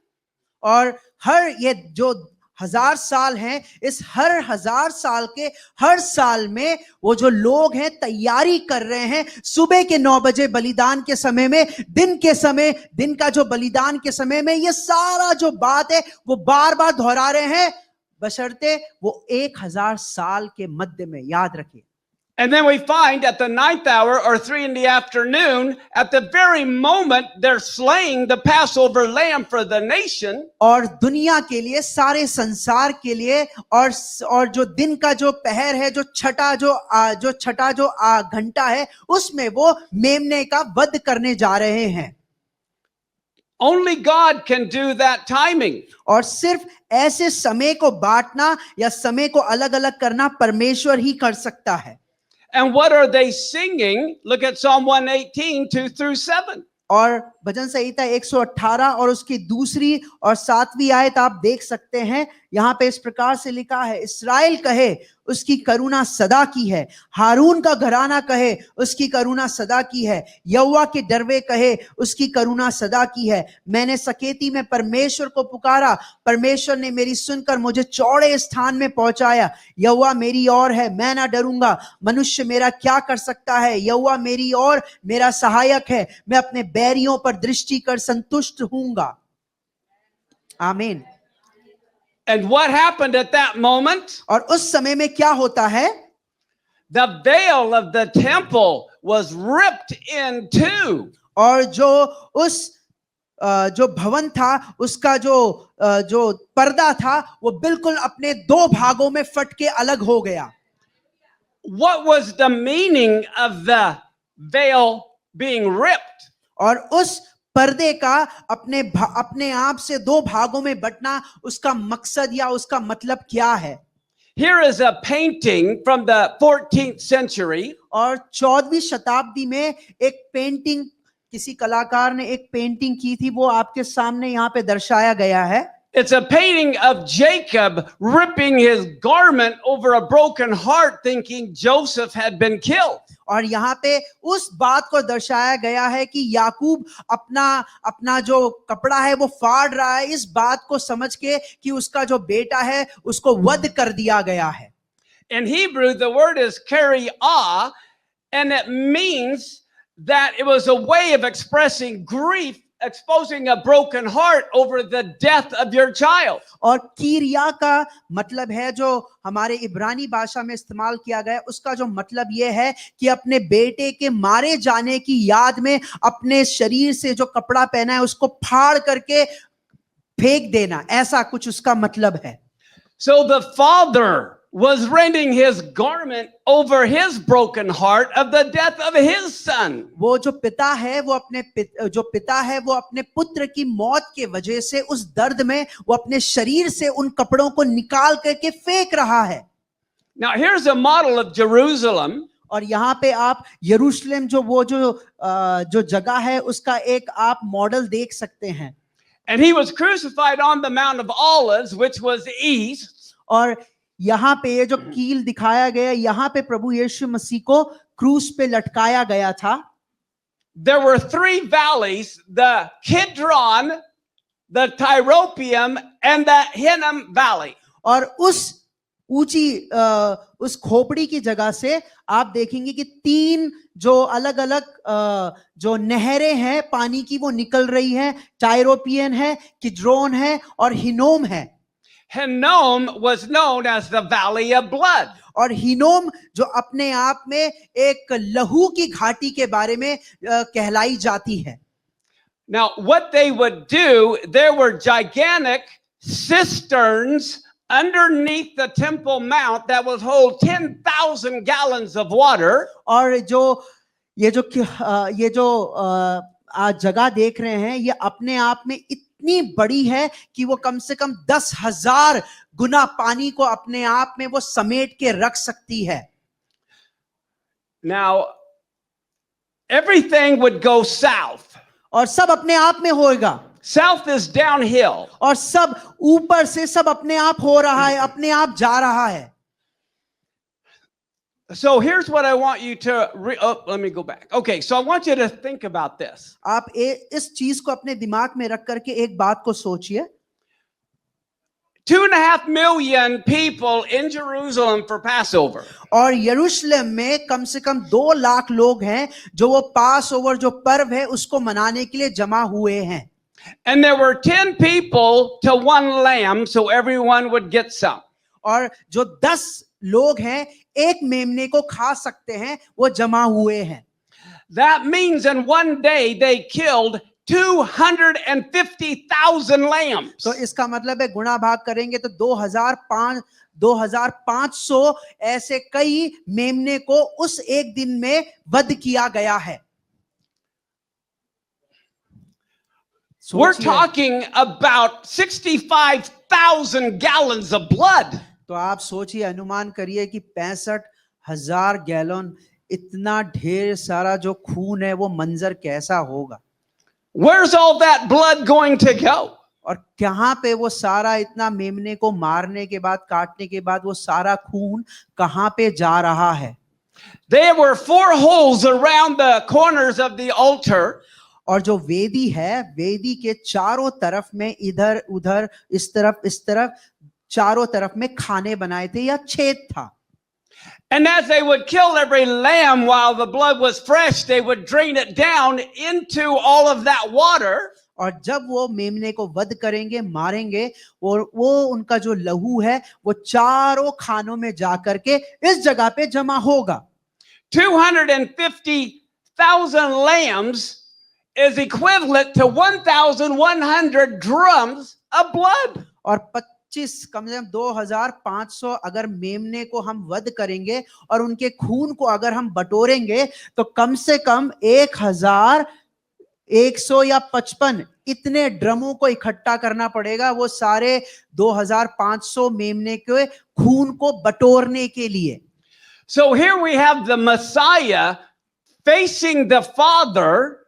और हर ये जो 1000 साल हैं, इस हर 1000 साल के हर साल में वो जो लोग हैं तैयारी कर रहे हैं। सुबह के 9 बजे बलिदान के समय में, दिन का जो बलिदान के समय में ये सारा जो बात है वो बार बार दोहरा रहे हैं, बशर्ते वो 1000 साल के मध्य में। याद रखिए। And then we find at the 9th hour or 3 in the afternoon, at the very moment they're slaying the Passover lamb for the nation. और दुनिया के लिए, सारे संसार के लिए, और जो दिन का जो पहर है, जो छठा घंटा है, उसमें वो मेमने का वध करने जा रहे हैं। Only God can do that timing. और सिर्फ ऐसे समय को बांटना या समय को अलग अलग करना परमेश्वर ही कर सकता है। And what are they singing? Look at Psalm 118, 2 through 7. और भजन संहिता 118 और उसकी 2 और 7वीं आयत आप देख सकते हैं। यहाँ पे इस प्रकार से लिखा है, इस्राएल कहे उसकी करुणा सदा की है, हारून का घराना कहे उसकी करुणा सदा की है, यहोवा के डरवे कहे उसकी करुणा सदा की है। मैंने सकेती में परमेश्वर को पुकारा, परमेश्वर ने मेरी सुनकर मुझे चौड़े स्थान में पहुंचाया। यहोवा मेरी ओर है, मैं ना डरूंगा, मनुष्य मेरा क्या कर सकता है। यहोवा मेरी ओर मेरा सहायक है, मैं अपने बैरियों पर दृष्टि कर संतुष्ट हूंगा। आमीन। And what happened at that moment? और उस समय में क्या होता है? The veil of the temple was ripped in two. और जो भवन था, उसका जो पर्दा था, वो बिल्कुल अपने 2 भागों में फट के अलग हो गया। What was the meaning of the veil being ripped? और उस पर्दे का अपने आप से 2 भागों में बंटना, उसका मकसद या उसका मतलब क्या है? Here is a painting from the 14th century. और 14वीं शताब्दी में एक पेंटिंग, किसी कलाकार ने एक पेंटिंग की थी, वो आपके सामने यहाँ पे दर्शाया गया है। It's a painting of Jacob ripping his garment over a broken heart, thinking Joseph had been killed. और यहाँ पे उस बात को दर्शाया गया है कि याकूब अपना जो कपड़ा है वो फाड़ रहा है, इस बात को समझ के कि उसका जो बेटा है उसको वध कर दिया गया है। In Hebrew, the word is kariah, and it means that it was a way of expressing grief, exposing a broken heart over the death of your child. और कीरिया का मतलब है, जो हमारे इब्रानी भाषा में इस्तेमाल किया गया, उसका जो मतलब यह है कि अपने बेटे के मारे जाने की याद में अपने शरीर से जो कपड़ा पहना है उसको फाड़ करके फेंक देना, ऐसा कुछ उसका मतलब है। So the father was rending his garment over his broken heart of the death of his son. वो जो पिता है वो अपने पुत्र की मौत के वजह से उस दर्द में वो अपने शरीर से उन कपड़ों को निकाल करके फेंक रहा है। Now here's a model of Jerusalem. और यहाँ पे आप यरूशलेम जो जगह है उसका एक आप मॉडल देख सकते हैं। And he was crucified on the Mount of Olives, which was east. और यहाँ पे ये जो कील दिखाया गया, यहाँ पे प्रभु यीशु मसीह को क्रूस पे लटकाया गया था। There were three valleys, the Kidron, the Tyropium, and the Hinnom Valley. और उस ऊंची उस खोपड़ी की जगह से आप देखेंगे कि तीन जो अलग अलग जो नहरें हैं पानी की वो निकल रही हैं। टायरोपियन है, किड्रोन है और हिनोम है। Hinnom was known as the Valley of Blood. और हिनोम जो अपने आप में एक लहू की घाटी के बारे में कहलाई जाती है। Now, what they would do, there were gigantic cisterns underneath the Temple Mount that would hold 10,000 gallons of water. और ये जो आज जगह देख रहे हैं, ये अपने आप में इतनी बड़ी है कि वो कम से कम 10,000 गुना पानी को अपने आप में वो समेट के रख सकती है। Now, everything would go south. और सब अपने आप में होगा। South is downhill. और सब ऊपर से सब अपने आप हो रहा है, अपने आप जा रहा है। So here's what I want you to let me go back. Okay, so I want you to think about this. आप इस चीज को अपने दिमाग में रख करके एक बात को सोचिए। 2.5 million people in Jerusalem for Passover. और यरूशलेम में कम से कम 2 लाख लोग हैं जो वो पास ओवर जो पर्व है उसको मनाने के लिए जमा हुए हैं। And there were 10 people to 1 lamb, so everyone would get some. और जो 10 लोग हैं एक मेमने को खा सकते हैं, वो जमा हुए हैं। That means in one day they killed 250,000 lambs. तो इसका मतलब है गुणा भाग करेंगे तो 2,500 ऐसे कई मेमने को उस एक दिन में वध किया गया है। We're talking about 65,000 gallons of blood. तो आप सोचिए, अनुमान करिए कि 65,000 गैलन, इतना ढेर सारा जो खून है वो मंजर कैसा होगा। Where's all that blood going to go? और कहां पे वो सारा इतना मेमने को मारने के बाद, काटने के बाद वो सारा खून कहां पे जा रहा है? There were 4 holes around the corners of the altar. और जो वेदी है, वेदी के चारों तरफ में इधर उधर इस तरफ चारों तरफ में खाने बनाए थे या छेद था। And as they would kill every lamb while the blood was fresh, they would drain it down into all of that water. और जब वो मेमने को वध करेंगे, मारेंगे, और वो उनका जो लहू है वो चारों खानों में जाकर के इस जगह पे जमा होगा। 250,000 lambs is equivalent to 1,100 drums of blood. और 25 कम से कम 2,500 अगर मेमने को हम वध करेंगे और उनके खून को अगर हम बटोरेंगे तो कम से कम 1,100 या 55 इतने ड्रमों को इकट्ठा करना पड़ेगा, वो सारे 2,500 मेमने के खून को बटोरने के लिए। So here we have the Messiah facing the Father.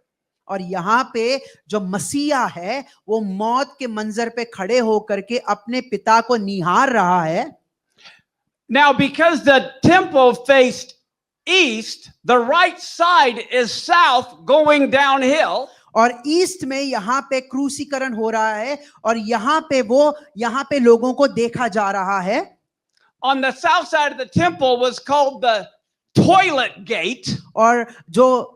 और यहाँ पे जो मसीहा है वो मौत के मंजर पे खड़े होकर के अपने पिता को निहार रहा है। Now, because the temple faced east, the right side is south going downhill. और ईस्ट में यहाँ पे क्रूसीकरण हो रहा है और यहाँ पे लोगों को देखा जा रहा है। On the south side of the temple was called the toilet gate. और जो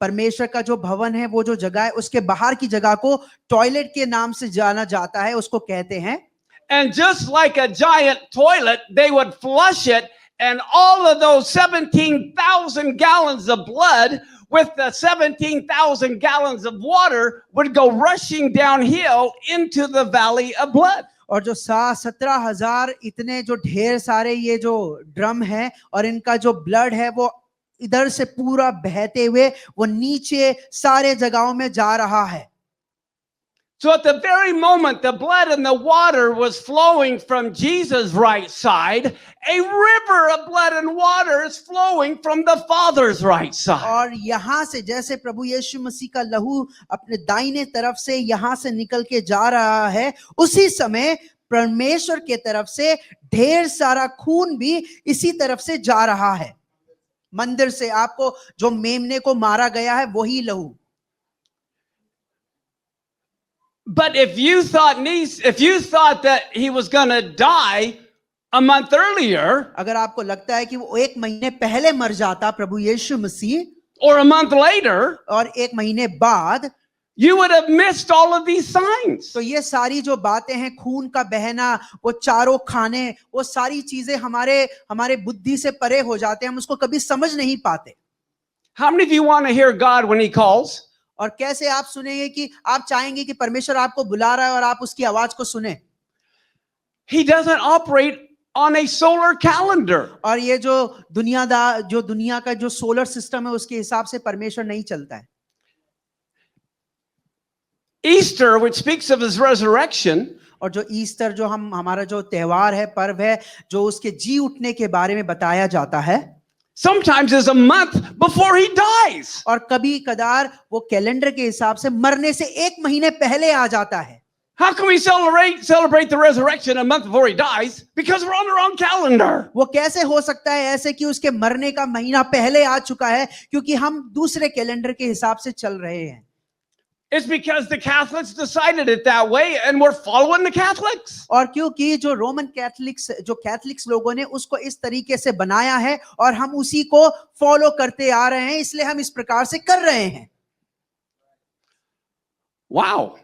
परमेश्वर का जो भवन है, वो जो जगह है, उसके बाहर की जगह को टॉयलेट के नाम से जाना जाता है, उसको कहते हैं। And just like a giant toilet, they would flush it, and all of those 17,000 gallons of blood with the 17,000 gallons of water would go rushing downhill into the valley of blood. और जो 17,000 इतने जो ढेर सारे ये जो drum है और इनका जो ब्लड है वो इधर से पूरा बहते हुए वो नीचे सारे जगहों में जा रहा है। So at the very moment the blood and the water was flowing from Jesus' right side, a river of blood and water is flowing from the Father's right side. और यहाँ से जैसे प्रभु यीशु मसीह का लहू अपने दाहिने तरफ से यहाँ से निकल के जा रहा है, उसी समय परमेश्वर के तरफ से ढेर सारा खून भी इसी तरफ से जा रहा है। मंदिर से आपको जो मेमने को मारा गया है वही लहू। But if you thought that he was going to die a month earlier अगर आपको लगता है कि वो 1 महीने पहले मर जाता प्रभु यीशु मसीह or a month later, और 1 महीने बाद, you would have missed all of these signs. तो ये सारी जो बातें हैं, खून का बहना, वो चारों खाने, वो सारी चीजें हमारे बुद्धि से परे हो जाते हैं, हम उसको कभी समझ नहीं पाते। How many of you want to hear God when he calls? और कैसे आप सुनेंगे कि आप चाहेंगे कि परमेश्वर आपको बुला रहा है और आप उसकी आवाज को सुने। He doesn't operate on a solar calendar. और ये जो दुनिया का जो सोलर सिस्टम है उसके हिसाब से परमेश्वर नहीं चलता है। Easter, which speaks of his resurrection, और जो ईस्टर जो हमारा जो त्योहार है, पर्व है, जो उसके जी उठने के बारे में बताया जाता है, sometimes is a month before he dies. और कभी कदार वो कैलेंडर के हिसाब से मरने से 1 महीने पहले आ जाता है। How can we celebrate the resurrection a month before he dies? Because we're on the wrong calendar. वो कैसे हो सकता है ऐसे कि उसके मरने का महीना पहले आ चुका है? क्योंकि हम दूसरे कैलेंडर के हिसाब से चल रहे हैं। It's because the Catholics decided it that way and we're following the Catholics. और क्योंकि जो रोमन कैथलिक्स लोगों ने उसको इस तरीके से बनाया है और हम उसी को फॉलो करते आ रहे हैं, इसलिए हम इस प्रकार से कर रहे हैं। Wow.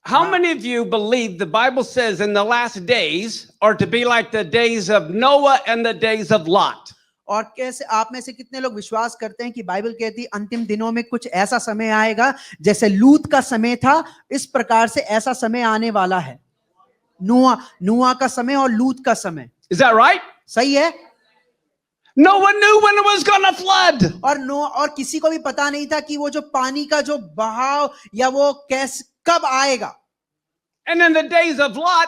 How many of you believe the Bible says in the last days are to be like the days of Noah and the days of Lot? और कैसे आप में से कितने लोग विश्वास करते हैं कि बाइबल कहती है अंतिम दिनों में कुछ ऐसा समय आएगा जैसे लूत का समय था, इस प्रकार से ऐसा समय आने वाला है। नूह का समय और लूत का समय। Is that right? सही है। No one knew when it was going to flood. और किसी को भी पता नहीं था कि वो जो पानी का जो बहाव या वो कब आएगा। And in the days of Lot,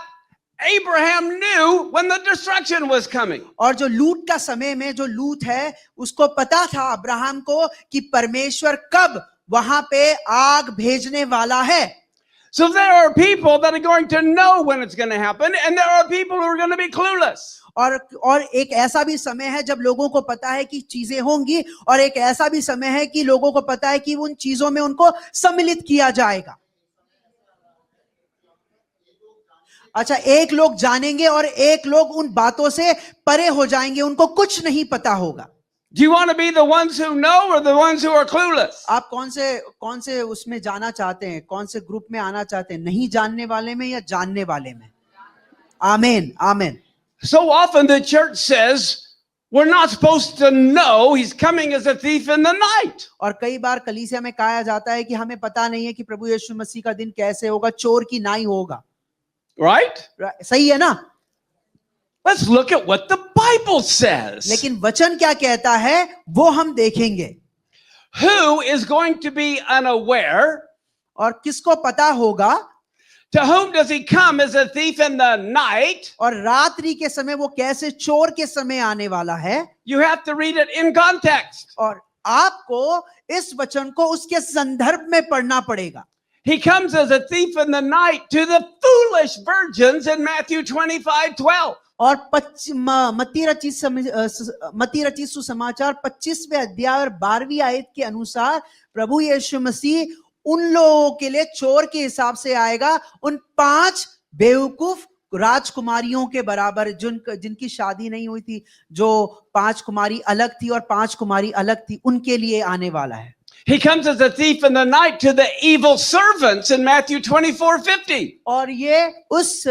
Abraham knew when the destruction was coming. और जो लूत का समय में जो लूत है उसको पता था अब्राहम को कि परमेश्वर कब वहां पे आग भेजने वाला है। So there are people that are going to know when it's going to happen and there are people who are going to be clueless. और एक ऐसा भी समय है जब लोगों को पता है कि चीजें होंगी, और एक ऐसा भी समय है कि लोगों को पता है कि उन चीजों में उनको सम्मिलित किया जाएगा। अच्छा, एक लोग जानेंगे और एक लोग उन बातों से परे हो जाएंगे, उनको कुछ नहीं पता होगा। Do you want to be the ones who know or the ones who are clueless? आप कौन से उसमें जाना चाहते हैं, कौन से ग्रुप में आना चाहते हैं, नहीं जानने वाले में या जानने वाले में? आमीन, आमीन। So often the church says we're not supposed to know he's coming as a thief in the night. और कई बार कलीसिया में कहा जाता है कि हमें पता नहीं है कि प्रभु यीशु मसीह का दिन कैसे होगा, चोर की नाई होगा। Right? सही है ना? Let's look at what the Bible says. लेकिन वचन क्या कहता है वो हम देखेंगे। Who is going to be unaware? और किसको पता होगा? To whom does he come as a thief in the night? और रात्रि के समय वो कैसे चोर के समय आने वाला है? You have to read it in context. और आपको इस वचन को उसके संदर्भ में पढ़ना पड़ेगा। He comes as a thief in the night to the foolish virgins in Matthew 25:12. और मत्ती रचित सुसमाचार 25वें अध्याय और 12वीं आयत के अनुसार प्रभु यीशु मसीह उन लोगों के लिए चोर के हिसाब से आएगा, उन 5 बेवकूफ राजकुमारियों के बराबर जिनकी शादी नहीं हुई थी, जो 5 कुमारी अलग थी और 5 कुमारी अलग थी, उनके लिए आने वाला है। He comes as a thief in the night to the evil servants in Matthew 24:50. और ये उस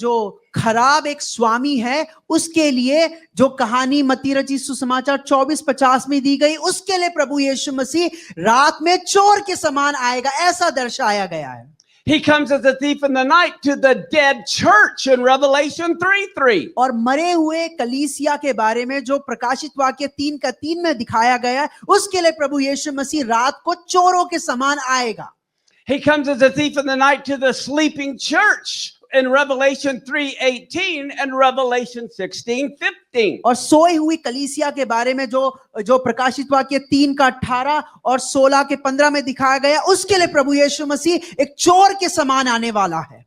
जो खराब एक स्वामी है उसके लिए जो कहानी मत्ती रचित सुसमाचार 24:50 में दी गई, उसके लिए प्रभु यीशु मसीह रात में चोर के समान आएगा, ऐसा दर्शाया गया है। He comes as a thief in the night to the dead church in Revelation 3:3. और मरे हुए कलीसिया के बारे में जो प्रकाशित वाक्य 3:3 में दिखाया गया है, उसके लिए प्रभु यीशु मसीह रात को चोरों के समान आएगा। He comes as a thief in the night to the sleeping church in Revelation 3:18 and Revelation 16:15. और सोई हुई कलीसिया के बारे में जो प्रकाशित वाक्य 3:18 और 16:15 में दिखाया गया, उसके लिए प्रभु यीशु मसीह एक चोर के समान आने वाला है।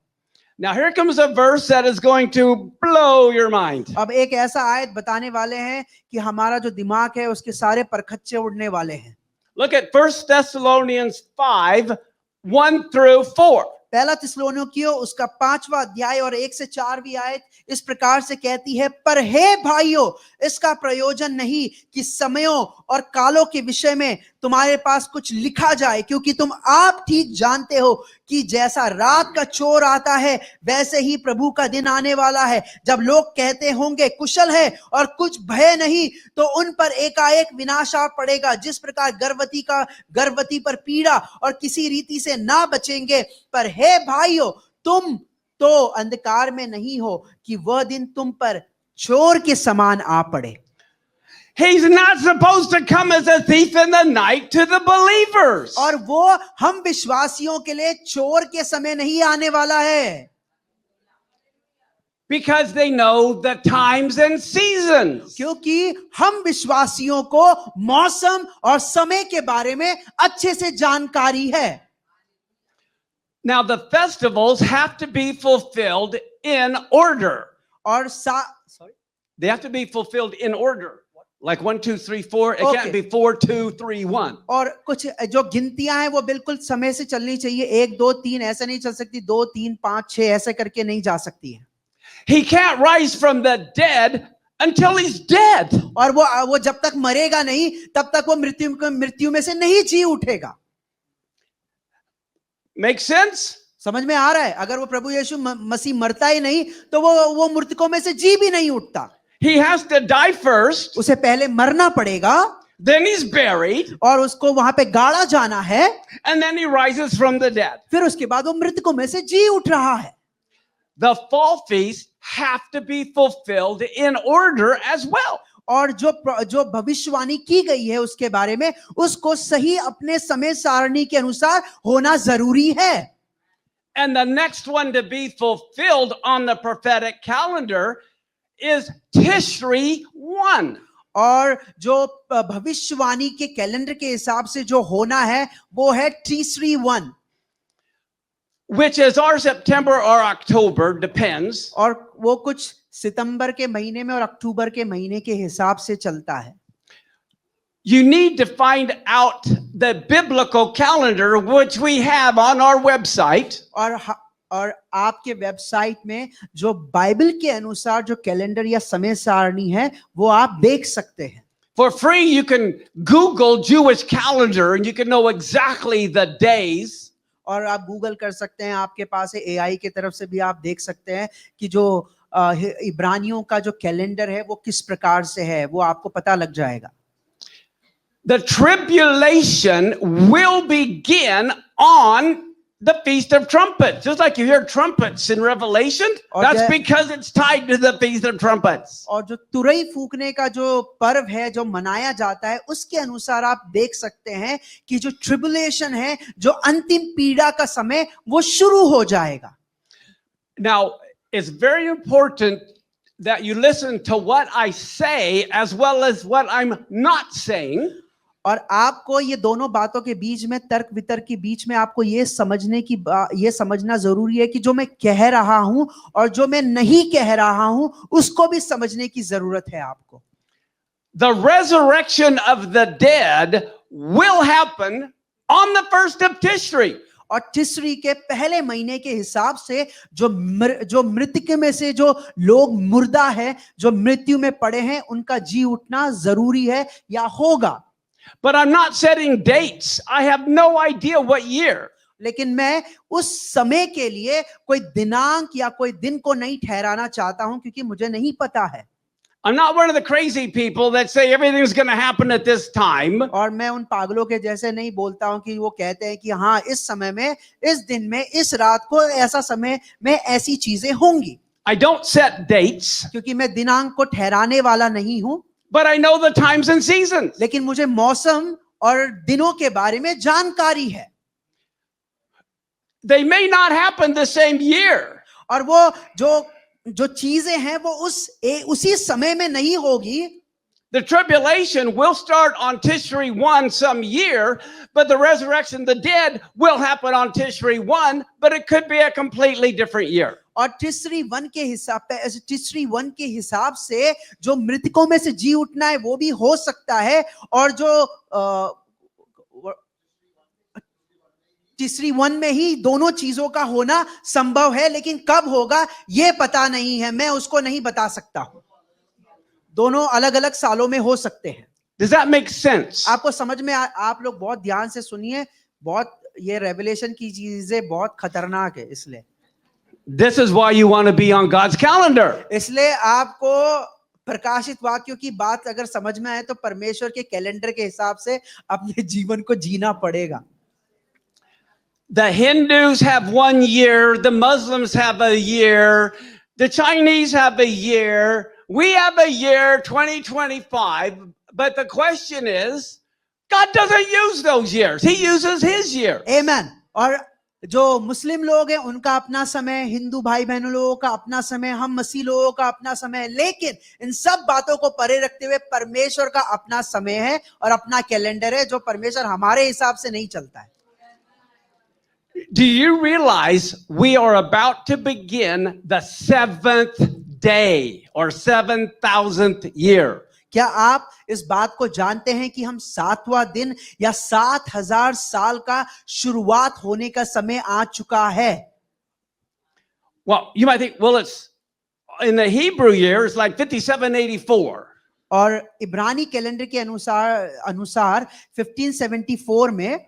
Now, here comes a verse that is going to blow your mind. अब एक ऐसा आयत बताने वाले हैं कि हमारा जो दिमाग है उसके सारे परखच्चे उड़ने वाले हैं। Look at 1 Thessalonians 5:1-4. पहला थिस्सलुनीकियों उसका 5वां अध्याय और 1 से 4वीं आयत इस प्रकार से कहती है, पर हे भाइयों, इसका प्रयोजन नहीं कि समयों और कालों के विषय में तुम्हारे पास कुछ लिखा जाए, क्योंकि तुम आप ठीक जानते हो कि जैसा रात का चोर आता है वैसे ही प्रभु का दिन आने वाला है। जब लोग कहते होंगे कुशल है और कुछ भय नहीं, तो उन पर एकाएक विनाश आ पड़ेगा। जिस प्रकार गर्भवती पर पीड़ा और किसी रीति से ना बचेंगे। पर हे भाइयों, तुम तो अंधकार में नहीं हो कि वह दिन तुम पर चोर के समान आ पड़े। He's not supposed to come as a thief in the night to the believers. और वो हम विश्वासियों के लिए चोर के समय नहीं आने वाला है, Because they know the times and seasons. क्योंकि हम विश्वासियों को मौसम और समय के बारे में अच्छे से जानकारी है। Now, the festivals have to be fulfilled in order. और They have to be fulfilled in order. Like 1, 2, 3, 4. It Okay. can't be 4, 2, 3, 1. और कुछ जो गिनतियां हैं वो बिल्कुल समय से चलनी चाहिए। 1, 2, 3 ऐसे नहीं चल सकती, 2, 3, 5, 6 ऐसे करके नहीं जा सकती है। He can't rise from the dead until he's dead. और वो जब तक मरेगा नहीं तब तक वो मृत्यु में से नहीं जी उठेगा। Make sense? समझ में आ रहा है? अगर वो प्रभु यीशु मसीह मरता ही नहीं तो वो मृतकों में से जी भी नहीं उठता। He has to die first. उसे पहले मरना पड़ेगा, Then he's buried. और उसको वहां पे गाड़ा जाना है, And then he rises from the dead. फिर उसके बाद वो मृतकों में से जी उठ रहा है। The fall feasts have to be fulfilled in order as well. और जो भविष्यवाणी की गई है उसके बारे में, उसको सही अपने समय सारणी के अनुसार होना जरूरी है। And the next one to be fulfilled on the prophetic calendar is Tishri 1. और जो भविष्यवाणी के कैलेंडर के हिसाब से जो होना है वो है तीसरी 1, which is our September or October, depends. और वो कुछ सितंबर के महीने में और अक्टूबर के महीने के हिसाब से चलता है। You need to find out the biblical calendar, which we have on our website. और आपके वेबसाइट में जो बाइबल के अनुसार जो कैलेंडर या समय सारणी है वो आप देख सकते हैं। For free, you can Google Jewish calendar and you can know exactly the days. और आप गूगल कर सकते हैं, आपके पास है AI की तरफ से भी आप देख सकते हैं कि जो इब्रानियों का जो कैलेंडर है वो किस प्रकार से है, वो आपको पता लग जाएगा। The tribulation will begin on the Feast of Trumpets. Just like you hear trumpets in Revelation, that's because it's tied to the Feast of Trumpets. और जो तुरई फूकने का जो पर्व है जो मनाया जाता है उसके अनुसार आप देख सकते हैं कि जो ट्रिबुलेशन है, जो अंतिम पीड़ा का समय, वो शुरू हो जाएगा। Now, it's very important that you listen to what I say as well as what I'm not saying. और आपको ये दोनों बातों के बीच में, तर्क वितर्क के बीच में, आपको ये समझना जरूरी है कि जो मैं कह रहा हूं और जो मैं नहीं कह रहा हूं उसको भी समझने की जरूरत है आपको। The resurrection of the dead will happen on the 1st of Tishri. और तिसरी के पहले महीने के हिसाब से जो मृतक में से जो लोग मुर्दा है, जो मृत्यु में पड़े हैं, उनका जी उठना जरूरी है या होगा। But I'm not setting dates. I have no idea what year. लेकिन मैं उस समय के लिए कोई दिनांक या कोई दिन को नहीं ठहराना चाहता हूं क्योंकि मुझे नहीं पता है। I'm not one of the crazy people that say everything's going to happen at this time. और मैं उन पागलों के जैसे नहीं बोलता हूं कि वो कहते हैं कि हाँ इस समय में, इस दिन में, इस रात को, ऐसा समय में ऐसी चीजें होंगी। I don't set dates. क्योंकि मैं दिनांक को ठहराने वाला नहीं हूं। But I know the times and seasons. लेकिन मुझे मौसम और दिनों के बारे में जानकारी है। They may not happen the same year. और वो जो चीजें हैं वो उसी समय में नहीं होगी। The tribulation will start on Tishri 1 some year, but the resurrection of the dead will happen on Tishri 1, but it could be a completely different year. और तीसरी वन के हिसाब से जो मृतकों में से जी उठना है वो भी हो सकता है, और जो तीसरी वन में ही दोनों चीजों का होना संभव है, लेकिन कब होगा ये पता नहीं है, मैं उसको नहीं बता सकता हूं। दोनों अलग अलग सालों में हो सकते हैं। Does that make sense? आपको समझ में आप लोग बहुत ध्यान से सुनिए, बहुत ये रेवलेशन की चीजें बहुत खतरनाक है, इसलिए This is why you want to be on God's calendar. इसलिए आपको प्रकाशित वाक्यों की बात अगर समझ में आए तो परमेश्वर के कैलेंडर के हिसाब से अपने जीवन को जीना पड़ेगा। The Hindus have 1 year, the Muslims have a year, the Chinese have a year, we have a year 2025, but the question is, God doesn't use those years. He uses his year. आमेन। और जो मुस्लिम लोग हैं उनका अपना समय, हिंदू भाई बहनों लोगों का अपना समय, हम मसीह लोगों का अपना समय, लेकिन इन सब बातों को परे रखते हुए परमेश्वर का अपना समय है और अपना कैलेंडर है, जो परमेश्वर हमारे हिसाब से नहीं चलता है। Do you realize we are about to begin the 7th day or 7,000th year? क्या आप इस बात को जानते हैं कि हम 7वां दिन या 7,000 साल का शुरुआत होने का समय आ चुका है? Well, you might think, well, it's in the Hebrew year, it's like 5784. और इब्रानी कैलेंडर के अनुसार 1574 में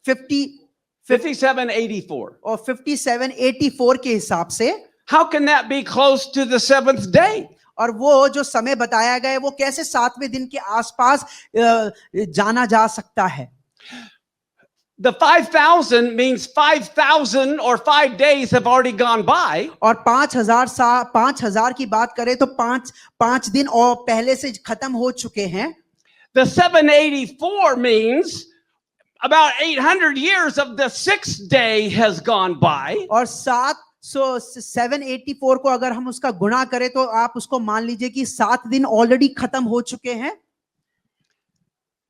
5784. और 5784 के हिसाब से How can that be close to the 7th day? और वो जो समय बताया गया है वो कैसे 7वें दिन के आसपास जाना जा सकता है? The 5,000 means 5,000 or 5 days have already gone by. और 5,000 की बात करें तो पांच दिन और पहले से खत्म हो चुके हैं। The 784 means about 800 years of the 6th day has gone by. और 784 को अगर हम उसका गुणा करें तो आप उसको मान लीजिए कि 7 दिन ऑलरेडी खत्म हो चुके हैं।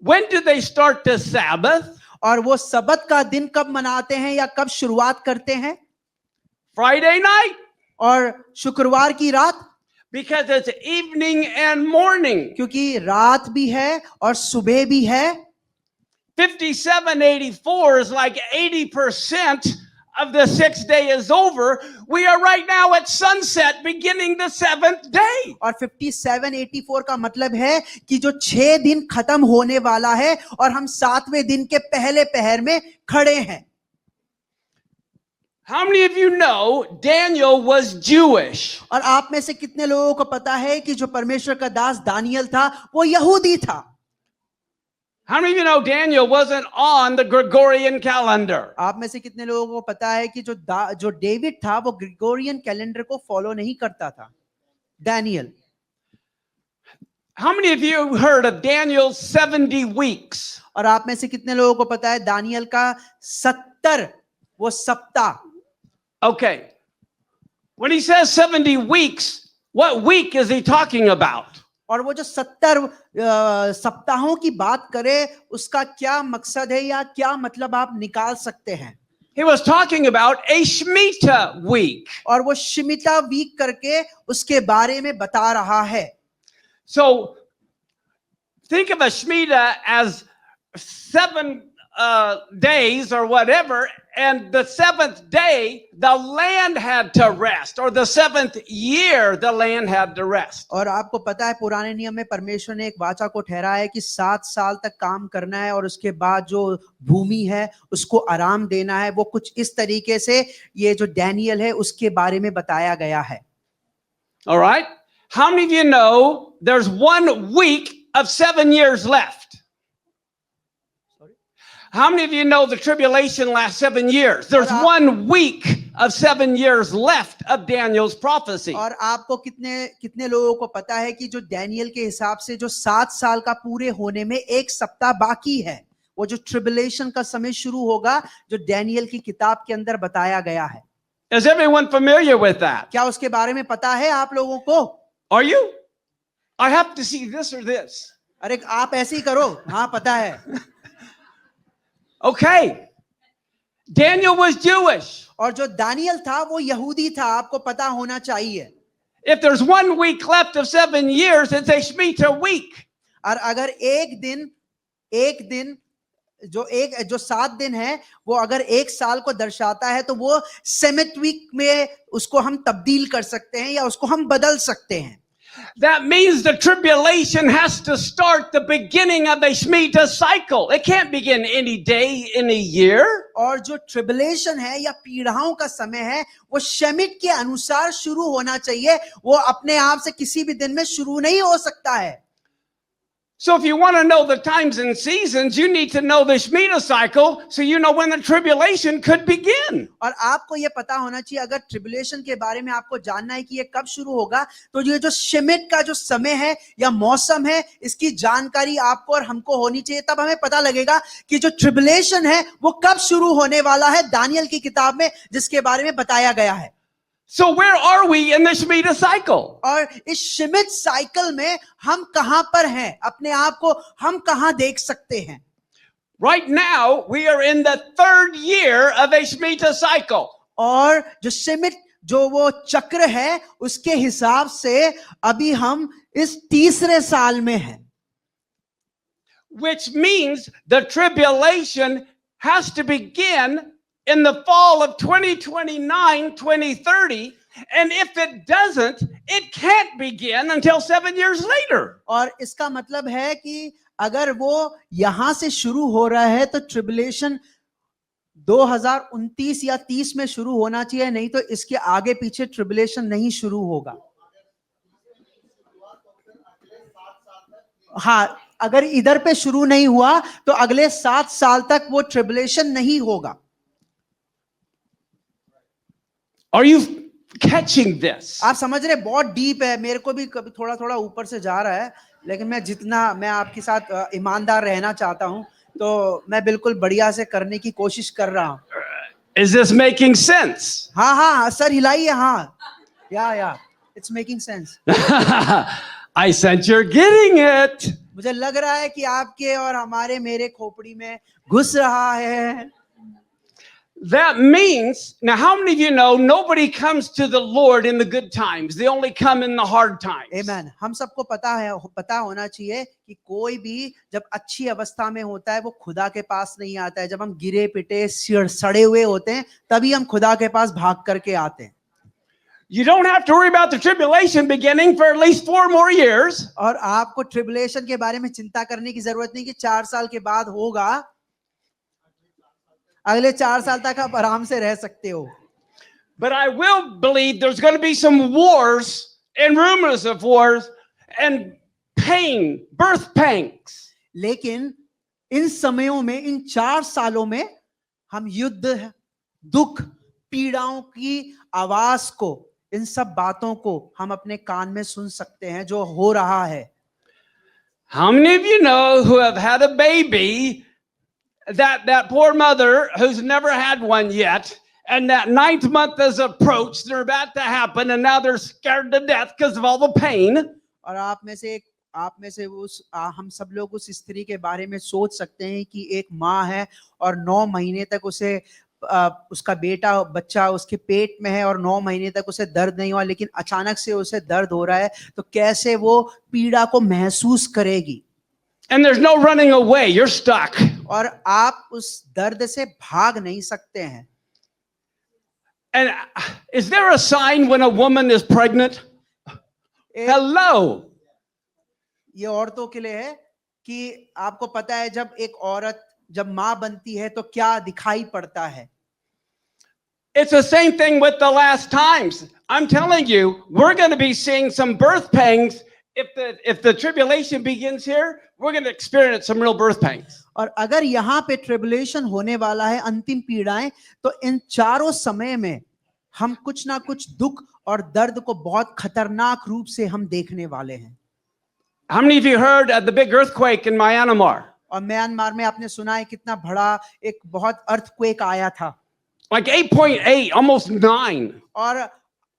When do they start the Sabbath? और वो सबत का दिन कब मनाते हैं या कब शुरुआत करते हैं? Friday night. और शुक्रवार की रात, Because it's evening and morning. क्योंकि रात भी है और सुबह भी है। 5784 is like 80% of the 6th day is over. We are right now at sunset beginning the 7th day. और 5784 का मतलब है कि जो 6 दिन खत्म होने वाला है और हम 7वें दिन के पहले पहर में खड़े हैं। How many of you know Daniel was Jewish? और आप में से कितने लोगों को पता है कि जो परमेश्वर का दास दानियल था वो यहूदी था? How many of you know Daniel wasn't on the Gregorian calendar? आप में से कितने लोगों को पता है कि जो डेविड था वो ग्रेगोरियन कैलेंडर को फॉलो नहीं करता था? Daniel. How many of you heard of Daniel's 70 weeks? और आप में से कितने लोगों को पता है दानियल का 70 वो सप्ताह? Okay. When he says 70 weeks, what week is he talking about? और वो जो 70 सप्ताहों की बात करे उसका क्या मकसद है या क्या मतलब आप निकाल सकते हैं? He was talking about a Shemitah week. और वो शिमिता वीक करके उसके बारे में बता रहा है। So think of a Shemitah as 7 days or whatever, and the 7th day the land had to rest, or the 7th year the land had to rest. और आपको पता है पुराने नियम में परमेश्वर ने एक वाचा को ठहराया है कि 7 साल तक काम करना है और उसके बाद जो भूमि है उसको आराम देना है। वो कुछ इस तरीके से ये जो डैनियल है उसके बारे में बताया गया है। All right? How many of you know there's 1 week of 7 years left? How many of you know the tribulation lasts 7 years? There's 1 week of 7 years left of Daniel's prophecy. और आपको कितने लोगों को पता है कि जो डैनियल के हिसाब से जो 7 साल का पूरे होने में 1 सप्ताह बाकी है, वो जो ट्रिबुलेशन का समय शुरू होगा जो डैनियल की किताब के अंदर बताया गया है। Is everyone familiar with that? क्या उसके बारे में पता है आप लोगों को? Are you? I have to see this or this. अरे आप ऐसे ही करो, हाँ पता है. Okay. Daniel was Jewish. और जो दानियल था वो यहूदी था, आपको पता होना चाहिए. If there's 1 week left of 7 years, it's a Shemitah week. और अगर एक दिन जो 7 दिन है वो अगर एक साल को दर्शाता है तो वो सेमिट वीक में उसको हम तब्दील कर सकते हैं या उसको हम बदल सकते हैं. That means the tribulation has to start the beginning of a Shemitah cycle. It can't begin any day in a year. और जो ट्रिबुलेशन है या पीड़ाओं का समय है वो शेमिट के अनुसार शुरू होना चाहिए, वो अपने आप से किसी भी दिन में शुरू नहीं हो सकता है. So if you want to know the times and seasons, you need to know the Shemitah cycle so you know when the tribulation could begin. और आपको ये पता होना चाहिए, अगर ट्रिबुलेशन के बारे में आपको जानना है कि ये कब शुरू होगा, तो ये जो शेमिट का जो समय है या मौसम है, इसकी जानकारी आपको और हमको होनी चाहिए. तब हमें पता लगेगा कि जो ट्रिबुलेशन है वो कब शुरू होने वाला है दानियल की किताब में, जिसके बारे में बताया गया है. So where are we in the Shemitah cycle? और इस शेमिट साइकिल में हम कहां पर हैं, अपने आप को हम कहां देख सकते हैं. Right now, we are in the 3rd year of a Shemitah cycle. और जो शेमिट जो वो चक्र है उसके हिसाब से अभी हम इस 3रे साल में हैं. Which means the tribulation has to begin in the fall of 2029, 2030. And if it doesn't, it can't begin until 7 years later. और इसका मतलब है कि अगर वो यहां से शुरू हो रहा है तो ट्रिबुलेशन 2029 या 30 में शुरू होना चाहिए, नहीं तो इसके आगे पीछे ट्रिबुलेशन नहीं शुरू होगा. हाँ, अगर इधर पे शुरू नहीं हुआ तो अगले 7 साल तक वो ट्रिबुलेशन नहीं होगा. Are you catching this? आप समझ रहे, बहुत डीप है. मेरे को भी कभी थोड़ा थोड़ा ऊपर से जा रहा है, लेकिन मैं आपके साथ ईमानदार रहना चाहता हूं, तो मैं बिल्कुल बढ़िया से करने की कोशिश कर रहा हूं. Is this making sense? हाँ हाँ सर हिलाइए. हाँ, या it's making sense. I sense you're getting it. मुझे लग रहा है कि आपके और हमारे मेरे खोपड़ी में घुस रहा है. That means, now how many of you know nobody comes to the Lord in the good times? They only come in the hard times. Amen. हम सबको पता होना चाहिए कि कोई भी जब अच्छी अवस्था में होता है वो खुदा के पास नहीं आता है. जब हम गिरे पिटे सड़े हुए होते हैं तभी हम खुदा के पास भाग करके आते हैं. You don't have to worry about the tribulation beginning for at least 4 more years. और आपको ट्रिबुलेशन के बारे में चिंता करने की जरूरत नहीं कि 4 साल के बाद होगा. अगले 4 साल तक आप आराम से रह सकते हो. But I will believe there's going to be some wars and rumors of wars and pain, birth pangs. लेकिन इन समयों में, इन 4 सालों में हम युद्ध, दुख, पीड़ाओं की आवाज को, इन सब बातों को हम अपने कान में सुन सकते हैं जो हो रहा है. How many of you know who have had a baby, that poor mother who's never had one yet, and that 9th month has approached, they're about to happen, and now they're scared to death because of all the pain? और आप में से हम सब लोग उस स्त्री के बारे में सोच सकते हैं कि एक माँ है और 9 महीने तक उसे उसका बच्चा उसके पेट में है और 9 महीने तक उसे दर्द नहीं हुआ, लेकिन अचानक से उसे दर्द हो रहा है, तो कैसे वो पीड़ा को महसूस करेगी. And there's no running away, you're stuck. और आप उस दर्द से भाग नहीं सकते हैं. And is there a sign when a woman is pregnant? Hello. ये औरतों के लिए है कि आपको पता है जब एक औरत जब मां बनती है तो क्या दिखाई पड़ता है. It's the same thing with the last times. I'm telling you, we're going to be seeing some birth pangs. If the tribulation begins here, we're going to experience some real birth pangs. और अगर यहाँ पे tribulation होने वाला है, अंतिम पीड़ाएं, तो इन चारों समय में हम कुछ ना कुछ दुख और दर्द को बहुत खतरनाक रूप से हम देखने वाले हैं. How many of you heard of the big earthquake in Myanmar? और म्यांमार में आपने सुना है कितना बड़ा एक बहुत अर्थक्वेक आया था. Like 8.8, almost 9. और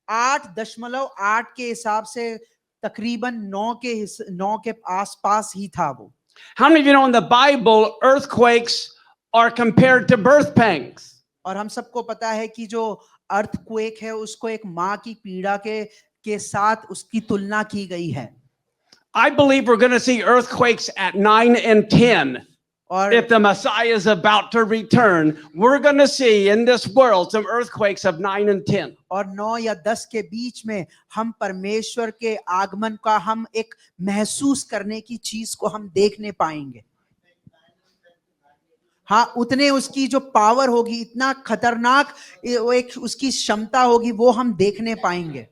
8.8 के हिसाब से तकरीबन 9 के आसपास ही था वो। How many of you know in the Bible, earthquakes are compared to birth pangs? और हम सबको पता है कि जो अर्थक्वेक है उसको एक माँ की पीड़ा के साथ उसकी तुलना की गई है। I believe we're going to see earthquakes at 9 and 10. और If the Messiah is about to return, we're going to see in this world some earthquakes of 9 and 10. और 9 या 10 के बीच में हम परमेश्वर के आगमन का हम एक महसूस करने की चीज को हम देखने पाएंगे। हाँ, उतने उसकी जो पावर होगी, इतना खतरनाक एक उसकी क्षमता होगी, वो हम देखने पाएंगे।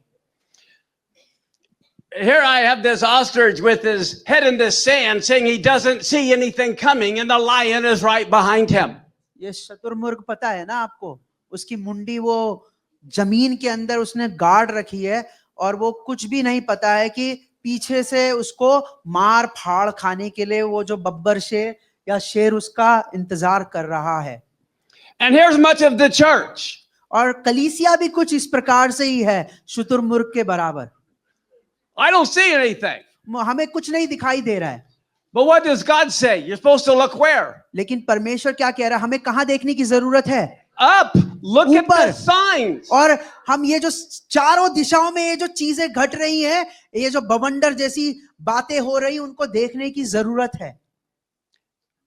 Here I have this ostrich with his head in the sand saying he doesn't see anything coming and the lion is right behind him. ये शतुरमुर्ग पता है ना आपको, उसकी मुंडी वो जमीन के अंदर उसने गाड़ रखी है और वो कुछ भी नहीं पता है कि पीछे से उसको मार फाड़ खाने के लिए वो जो बब्बर शेर या शेर उसका इंतजार कर रहा है। And here's much of the church. और कलीसिया भी कुछ इस प्रकार से ही है, शुतुरमुर्ग के बराबर। I don't see anything. हमें कुछ नहीं दिखाई दे रहा है। But what does God say? You're supposed to look where? लेकिन परमेश्वर क्या कह रहा है? हमें कहाँ देखने की जरूरत है? Up. Look at the ऊपर। signs. और हम ये जो चारों दिशाओं में ये जो चीजें घट रही हैं, ये जो बवंडर जैसी बातें हो रही, उनको देखने की जरूरत है।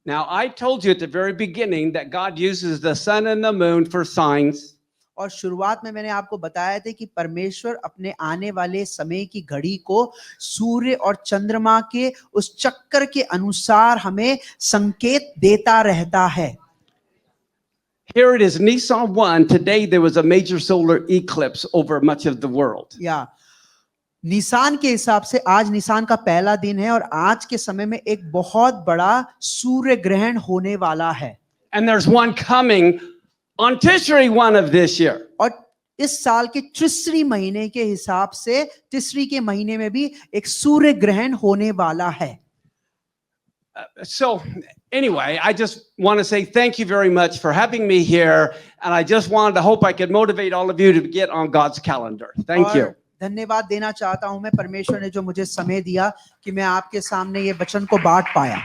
Now, I told you at the very beginning that God uses the sun and the moon for signs. और शुरुआत में मैंने आपको बताया था कि परमेश्वर अपने आने वाले समय की घड़ी को सूर्य और चंद्रमा के उस चक्कर के अनुसार हमें संकेत देता रहता है। Here it is, Nisan 1. Today there was a major solar eclipse over much of the world. या निसान के हिसाब से आज निसान का पहला दिन है और आज के समय में एक बहुत बड़ा सूर्य ग्रहण होने वाला है। And there's one coming on Tishri 1 of this year. और इस साल के तीसरी महीने के हिसाब से तीसरी के महीने में भी एक सूर्य ग्रहण होने वाला है। So anyway, I just want to say thank you very much for having me here, and I just wanted to hope I could motivate all of you to get on God's calendar. Thank you. धन्यवाद देना चाहता हूं मैं परमेश्वर ने जो मुझे समय दिया कि मैं आपके सामने ये वचन को बांट पाया।